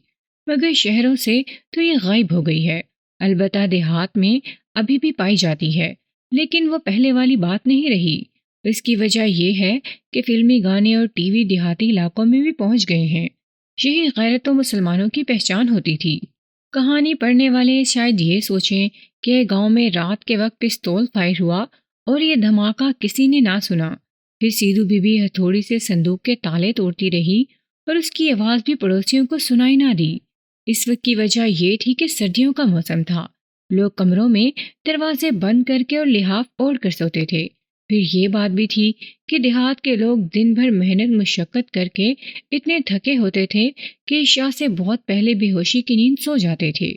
مگر شہروں سے تو یہ غائب ہو گئی ہے۔ البتہ دیہات میں ابھی بھی پائی جاتی ہے، لیکن وہ پہلے والی بات نہیں رہی۔ اس کی وجہ یہ ہے کہ فلمی گانے اور ٹی وی دیہاتی علاقوں میں بھی پہنچ گئے ہیں۔ یہی غیرت و مسلمانوں کی پہچان ہوتی تھی۔ کہانی پڑھنے والے شاید یہ سوچیں کہ گاؤں میں رات کے وقت پستول فائر ہوا اور یہ دھماکہ کسی نے نہ سنا۔ پھر سیدھو بی بی ہتھوڑی سے صندوق کے تالے توڑتی رہی اور اس کی آواز بھی پڑوسیوں کو سنائی نہ دی۔ اس وقت کی وجہ یہ تھی کہ سردیوں کا موسم تھا، لوگ کمروں میں دروازے بند کر کے اور لحاف اوڑھ کر سوتے تھے۔ پھر یہ بات بھی تھی کہ دیہات کے لوگ دن بھر محنت مشقت کر کے اتنے تھکے ہوتے تھے کہ عشاء سے بہت پہلے بے ہوشی کی نیند سو جاتے تھے۔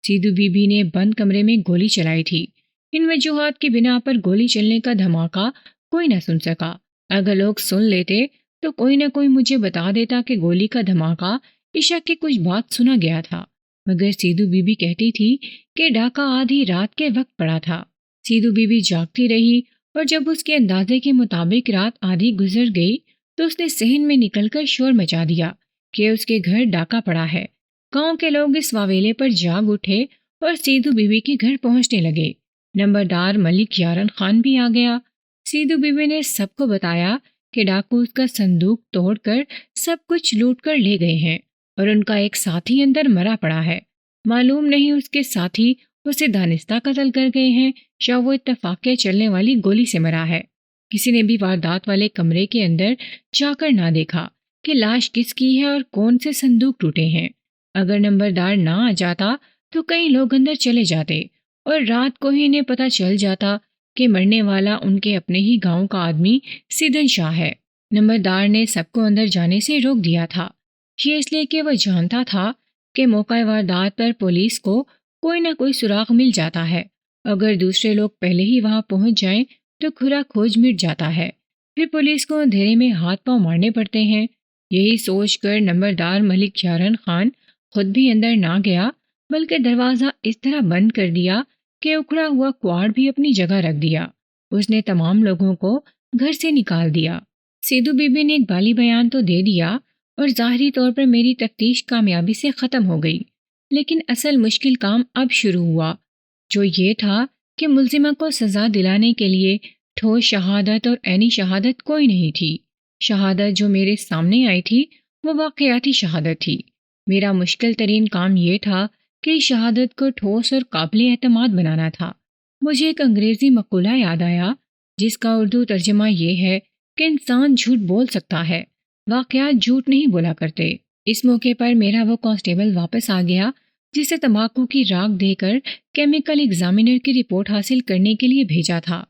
سیدھو بی بی نے بند کمرے میں گولی چلائی تھی۔ ان وجوہات کی بنا پر گولی چلنے کا دھماکہ کوئی نہ سن سکا۔ اگر لوگ سن لیتے تو کوئی نہ کوئی مجھے بتا دیتا کہ گولی کا دھماکہ عشاء کے کچھ بعد سنا گیا تھا، مگر سیدھو بی بی کہتی تھی کہ ڈاکہ آدھی رات کے وقت پڑا تھا۔ سیدھو بی بی جاگتی رہی اور جب اس کے اندازے کے مطابق رات آدھی گزر گئی تو اس نے صحن میں نکل کر شور مچا دیا کہ اس کے گھر ڈاکہ پڑا ہے۔ گاؤں کے لوگ اس واویلے پر جاگ اٹھے اور سیدھو بی بی کے گھر پہنچنے لگے۔ نمبردار ملک یارن خان بھی آ گیا۔ سیدھو بی بی نے سب کو بتایا کہ ڈاکو اس کا صندوق توڑ کر سب کچھ لوٹ کر لے گئے ہیں اور ان کا ایک ساتھی اندر مرا پڑا ہے۔ معلوم نہیں اس کے ساتھی اسے دانستہ قتل کر گئے ہیں یا وہ اتفاقیہ چلنے والی گولی سے مرا ہے۔ کسی نے بھی واردات والے کمرے کے اندر جا کر نہ دیکھا کہ لاش کس کی ہے اور کون سے صندوق ٹوٹے ہیں۔ اگر نمبردار نہ آ جاتا تو کئی لوگ اندر چلے جاتے اور رات کو ہی انہیں پتہ چل جاتا کہ مرنے والا ان کے اپنے ہی گاؤں کا آدمی سیدن شاہ ہے۔ نمبردار نے سب کو اندر جانے سے روک دیا تھا، یہ اس لیے کہ وہ جانتا تھا کہ موقع واردات پر پولیس کو کوئی نہ کوئی سراغ مل جاتا ہے۔ اگر دوسرے لوگ پہلے ہی وہاں پہنچ جائیں تو کھرا کھوج مٹ جاتا ہے، پھر پولیس کو اندھیرے میں ہاتھ پاؤں مارنے پڑتے ہیں۔ یہی سوچ کر نمبردار ملک یارن خان خود بھی اندر نہ گیا، بلکہ دروازہ اس طرح بند کر دیا کہ اکھڑا ہوا کواڑ بھی اپنی جگہ رکھ دیا۔ اس نے تمام لوگوں کو گھر سے نکال دیا۔ سیدھو بی بی نے ایک بالی بیان تو دے دیا اور ظاہری طور پر میری تفتیش کامیابی سے ختم ہو گئی، لیکن اصل مشکل کام اب شروع ہوا، جو یہ تھا کہ ملزمہ کو سزا دلانے کے لیے ٹھوس شہادت اور عینی شہادت کوئی نہیں تھی۔ شہادت جو میرے سامنے آئی تھی وہ واقعاتی شہادت تھی۔ میرا مشکل ترین کام یہ تھا کہ اس شہادت کو ٹھوس اور قابل اعتماد بنانا تھا۔ مجھے ایک انگریزی مقولہ یاد آیا جس کا اردو ترجمہ یہ ہے کہ انسان جھوٹ بول سکتا ہے، واقعات جھوٹ نہیں بولا کرتے۔ اس موقع پر میرا وہ کانسٹیبل واپس آ گیا جسے تمباکو کی راکھ دے کر کیمیکل ایگزامینر کی رپورٹ حاصل کرنے کے لیے بھیجا تھا۔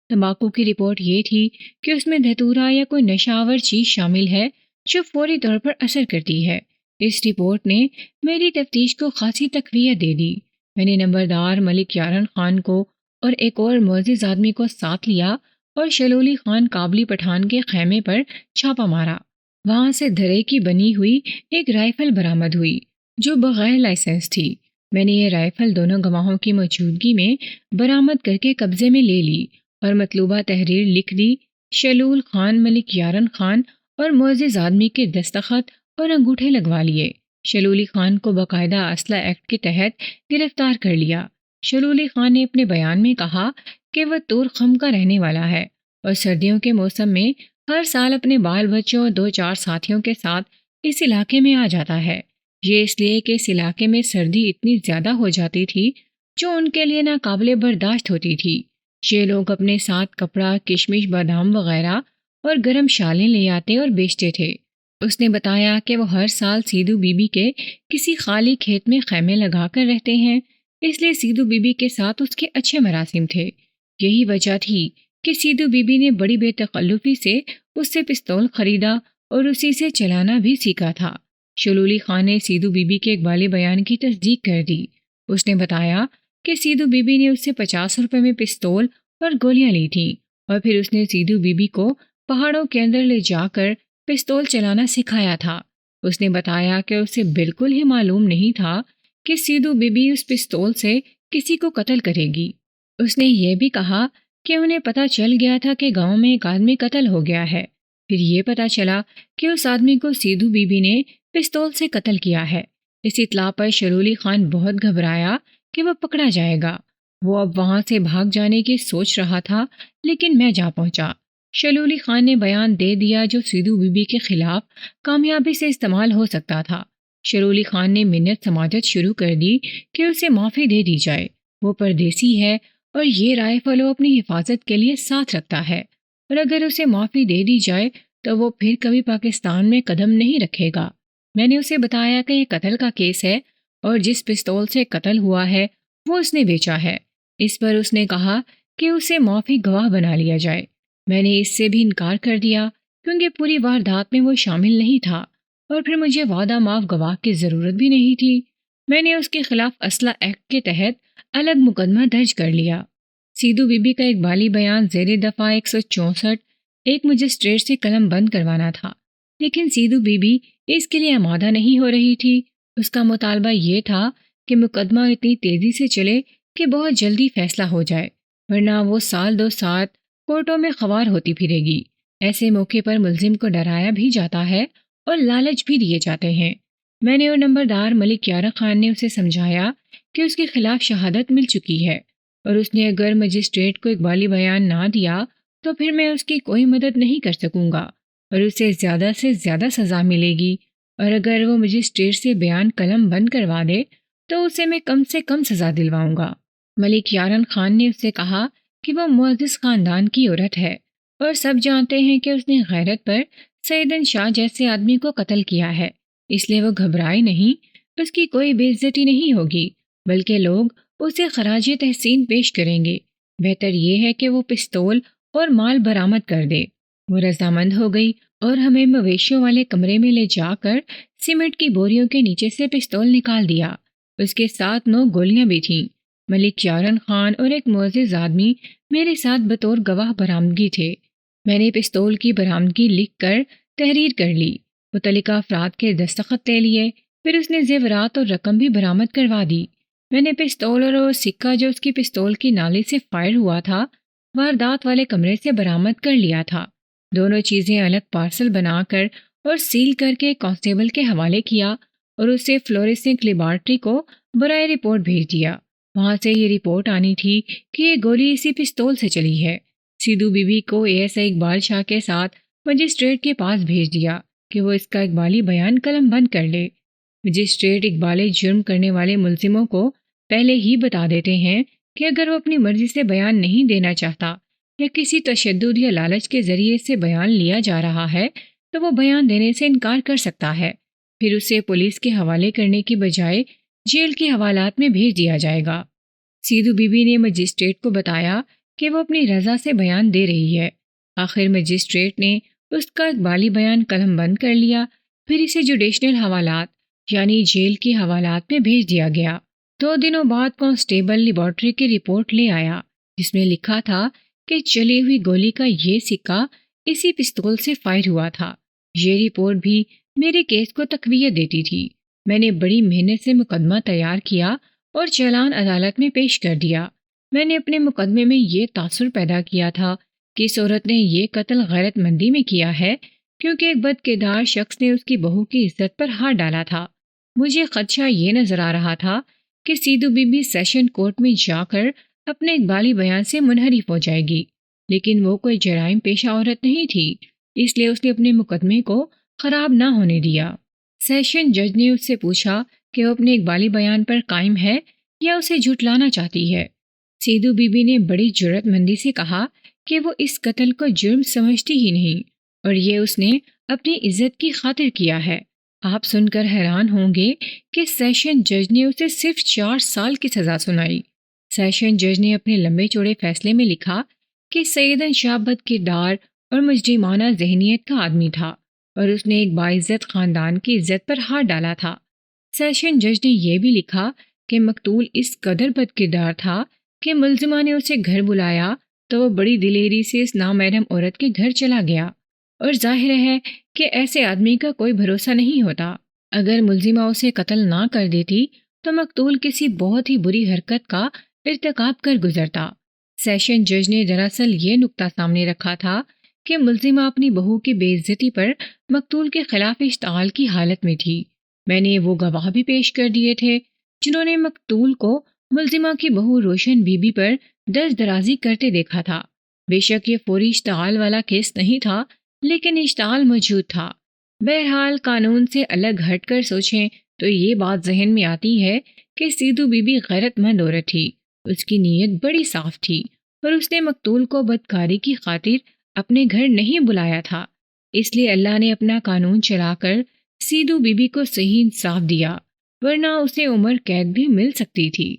تمباکو کی رپورٹ یہ تھی کہ اس میں دھتورا یا کوئی نشہ آور چیز شامل ہے جو فوری طور پر اثر کرتی ہے۔ اس رپورٹ نے میری تفتیش کو خاصی تقویت دے دی۔ میں نے نمبردار ملک یارن خان کو اور ایک اور معزز آدمی کو ساتھ لیا اور شلولی خان کابلی پٹھان کے خیمے پر چھاپا مارا۔ وہاں سے دھرے کی بنی ہوئی ایک رائفل برآمد ہوئی جو بغیر لائسنس تھی۔ میں نے یہ رائفل دونوں گواہوں کی موجودگی میں برآمد کر کے قبضے میں لے لی اور مطلوبہ تحریر لکھ دی۔ شلول خان، ملک یارن خان اور معزز آدمی کے دستخط اور انگوٹھے لگوا لیے۔ شلولی خان کو باقاعدہ اسلحہ ایکٹ کے تحت گرفتار کر لیا۔ شلولی خان نے اپنے بیان میں کہا کہ وہ تور خم کا رہنے والا ہے اور سردیوں کے موسم میں ہر سال اپنے بال بچوں اور 2-4 ساتھیوں کے ساتھ اس علاقے میں آ جاتا ہے۔ یہ اس لیے کہ اس علاقے میں سردی اتنی زیادہ ہو جاتی تھی جو ان کے لیے ناقابل برداشت ہوتی تھی۔ یہ لوگ اپنے ساتھ کپڑا، کشمش، بادام وغیرہ اور گرم شالیں لے آتے اور بیچتے تھے۔ اس نے بتایا کہ وہ ہر سال سیدھو بی بی کے کسی خالی کھیت میں خیمے لگا کر رہتے ہیں، اس لیے سیدھو بی بی کے ساتھ اس کے اچھے مراسم تھے۔ یہی وجہ تھی کہ سیدھو بی بی نے بڑی بے تکلفی سے اس سے پستول خریدا اور اسی سے چلانا بھی سیکھا تھا۔ شلولی خان نے سیدھو بی بی کے ایک بالی بیان کی تصدیق کر دی۔ اس نے بتایا کہ سیدھو بی بی نے اس سے 50 روپے میں پستول اور گولیاں لی تھیں اور پھر اس نے سیدھو بی بی کو پہاڑوں کے اندر لے جا کر پستول چلانا سکھایا تھا۔ اس نے بتایا کہ اسے بالکل ہی معلوم نہیں تھا کہ سیدھو بی بی اس پستول سے کسی کو قتل کرے گی۔ اس نے یہ بھی کہا کہ انہیں پتہ چل گیا تھا کہ گاؤں میں ایک آدمی قتل ہو گیا ہے۔ پھر یہ پتہ چلا کہ اس آدمی کو سیدھو بی بی نے پستول سے قتل کیا ہے۔ اس اطلاع پر شلولی خان بہت گھبرایا کہ وہ پکڑا جائے گا۔ وہ اب وہاں سے بھاگ جانے کی سوچ رہا تھا، لیکن میں جا پہنچا۔ شلولی خان نے بیان دے دیا جو سیدھو بی بی کے خلاف کامیابی سے استعمال ہو سکتا تھا۔ شلولی خان نے منت سماجت شروع کر دی کہ اسے معافی دے دی جائے، وہ پردیسی ہے اور یہ رائفل وہ اپنی حفاظت کے لیے ساتھ رکھتا ہے، اور اگر اسے معافی دے دی جائے تو وہ پھر کبھی پاکستان میں قدم نہیں رکھے گا۔ میں نے اسے بتایا کہ یہ قتل کا کیس ہے اور جس پستول سے قتل ہوا ہے وہ اس نے بیچا ہے۔ اس پر اس نے کہا کہ اسے معافی گواہ بنا لیا جائے۔ میں نے اس سے بھی انکار کر دیا کیونکہ پوری واردات میں وہ شامل نہیں تھا اور پھر مجھے وعدہ معاف گواہ کی ضرورت بھی نہیں تھی۔ میں نے اس کے خلاف اسلحہ ایکٹ کے تحت الگ مقدمہ درج کر لیا۔ سیدھو بی بی کا اقبالی بیان زیر دفعہ 164 ایک مجسٹریٹ سے قلم بند کروانا تھا، لیکن سیدھو بی بی اس کے لیے آمادہ نہیں ہو رہی تھی۔ اس کا مطالبہ یہ تھا کہ مقدمہ اتنی تیزی سے چلے کہ بہت جلدی فیصلہ ہو جائے، ورنہ وہ سال دو سال کورٹوں میں خوار ہوتی پھرے گی۔ ایسے موقع پر ملزم کو ڈرایا بھی جاتا ہے اور لالچ بھی دیے جاتے ہیں۔ میں نے اور نمبردار ملک یارہ خان نے اسے سمجھایا کہ اس کے خلاف شہادت مل چکی ہے اور اس نے اگر مجسٹریٹ کو اقبالی بیان نہ دیا تو پھر میں اس کی کوئی مدد نہیں کر سکوں گا اور اسے زیادہ سے زیادہ سزا ملے گی، اور اگر وہ مجسٹریٹ سے بیان قلم بند کروا دے تو اسے میں کم سے کم سزا دلواؤں گا۔ ملک یارن خان نے اس سے کہا کہ وہ معزز خاندان کی عورت ہے اور سب جانتے ہیں کہ اس نے غیرت پر سیدن شاہ جیسے آدمی کو قتل کیا ہے، اس لیے وہ گھبرائے نہیں، اس کی کوئی بے عزتی نہیں ہوگی بلکہ لوگ اسے خراج تحسین پیش کریں گے۔ بہتر یہ ہے کہ وہ پستول اور مال برآمد کر دے۔ وہ رضامند ہو گئی اور ہمیں مویشیوں والے کمرے میں لے جا کر سیمنٹ کی بوریوں کے نیچے سے پستول نکال دیا۔ اس کے ساتھ 9 گولیاں بھی تھیں۔ ملک یارن خان اور ایک معزز آدمی میرے ساتھ بطور گواہ برآمدگی تھے۔ میں نے پستول کی برآمدگی لکھ کر تحریر کر لی، متعلقہ افراد کے دستخط لے لیے، پھر اس نے زیورات اور رقم بھی برآمد کروا دی۔ میں نے پستول اور سکہ جو اس کی پستول کی نالی سے فائر ہوا تھا واردات والے کمرے سے برآمد کر لیا تھا۔ دونوں چیزیں الگ پارسل بنا کر اور سیل کر کے کانسٹیبل کے حوالے کیا اور اسے فلوریسنٹ لیبارٹری کو برائے رپورٹ بھیج دیا۔ وہاں سے یہ رپورٹ آنی تھی کہ یہ گولی اسی پستول سے چلی ہے۔ سیدھو بی بی کو ASI اقبال شاہ کے ساتھ مجسٹریٹ کے پاس بھیج دیا کہ وہ اس کا اقبالی بیان قلم بند کر لے۔ مجسٹریٹ اقبالی جرم کرنے والے ملزموں کو پہلے ہی بتا دیتے ہیں کہ اگر وہ اپنی مرضی سے بیان نہیں دینا چاہتا یا کسی تشدد یا لالچ کے ذریعے سے بیان لیا جا رہا ہے تو وہ بیان دینے سے انکار کر سکتا ہے، پھر اسے پولیس کے حوالے کرنے کی بجائے جیل کے حوالات میں بھیج دیا جائے گا۔ سیدھو بی بی نے مجسٹریٹ کو بتایا کہ وہ اپنی رضا سے بیان دے رہی ہے۔ آخر مجسٹریٹ نے اس کا اقبالی بیان قلم بند کر لیا، پھر اسے جوڈیشنل حوالات یعنی جیل کے حوالات میں بھیج دیا گیا۔ 2 دنوں بعد کانسٹیبل لیبارٹری کی رپورٹ لے آیا جس میں لکھا تھا کہ چلی ہوئی گولی کا یہ سکہ اسی پستول سے فائر ہوا تھا۔ یہ رپورٹ بھی میرے کیس کو تقویت دیتی تھی۔ میں نے بڑی محنت سے مقدمہ تیار کیا اور چالان عدالت میں پیش کر دیا۔ میں نے اپنے مقدمے میں یہ تاثر پیدا کیا تھا کہ اس عورت نے یہ قتل غیرت مندی میں کیا ہے کیونکہ ایک بد کردار شخص نے اس کی بہو کی عزت پر ہاتھ ڈالا تھا۔ مجھے خدشہ یہ نظر آ رہا تھا کہ سیدھو بی بی سیشن کورٹ میں جا کر اپنے اقبالی بیان سے منحرف ہو جائے گی، لیکن وہ کوئی جرائم پیشہ عورت نہیں تھی، اس لیے اس نے اپنے مقدمے کو خراب نہ ہونے دیا۔ سیشن جج نے اس سے پوچھا کہ وہ اپنے اقبالی بیان پر قائم ہے یا اسے جھٹلانا چاہتی ہے۔ سیدھو بی بی نے بڑی جرأت مندی سے کہا کہ وہ اس قتل کو جرم سمجھتی ہی نہیں اور یہ اس نے اپنی عزت کی خاطر کیا ہے۔ آپ سن کر حیران ہوں گے کہ سیشن جج نے اسے صرف 4 سال کی سزا سنائی۔ سیشن جج نے اپنے لمبے چوڑے فیصلے میں لکھا کہ سیدن شاہ بد کردار اور مجرمانہ ذہنیت کا آدمی تھا اور اس نے ایک باعزت خاندان کی عزت پر ہاتھ ڈالا تھا۔ سیشن جج نے یہ بھی لکھا کہ مقتول اس قدر بد کردار تھا کہ ملزمہ نے اسے گھر بلایا تو وہ بڑی دلیری سے اس نامحرم عورت کے گھر چلا گیا، اور ظاہر ہے کہ ایسے آدمی کا کوئی بھروسہ نہیں ہوتا۔ اگر ملزمہ اسے قتل نہ کر دیتی تو مقتول کسی بہت ہی بری حرکت کا ارتکاب کر گزرتا۔ سیشن جج نے دراصل یہ نکتہ سامنے رکھا تھا کہ ملزمہ اپنی بہو کی بے عزتی پر مقتول کے خلاف اشتعال کی حالت میں تھی۔ میں نے وہ گواہ بھی پیش کر دیے تھے جنہوں نے مقتول کو ملزمہ کی بہو روشن بی بی پر دست درازی کرتے دیکھا تھا۔ بے شک یہ فوری اشتعال والا کیس نہیں تھا، لیکن اشتعال موجود تھا۔ بہرحال قانون سے الگ ہٹ کر سوچیں تو یہ بات ذہن میں آتی ہے کہ سیدھو بی بی غیرت مند عورت تھی، اس کی نیت بڑی صاف تھی اور اس نے مقتول کو بدکاری کی خاطر اپنے گھر نہیں بلایا تھا۔ اس لیے اللہ نے اپنا قانون چلا کر سیدو بی بی کو صحیح انصاف دیا، ورنہ اسے عمر قید بھی مل سکتی تھی۔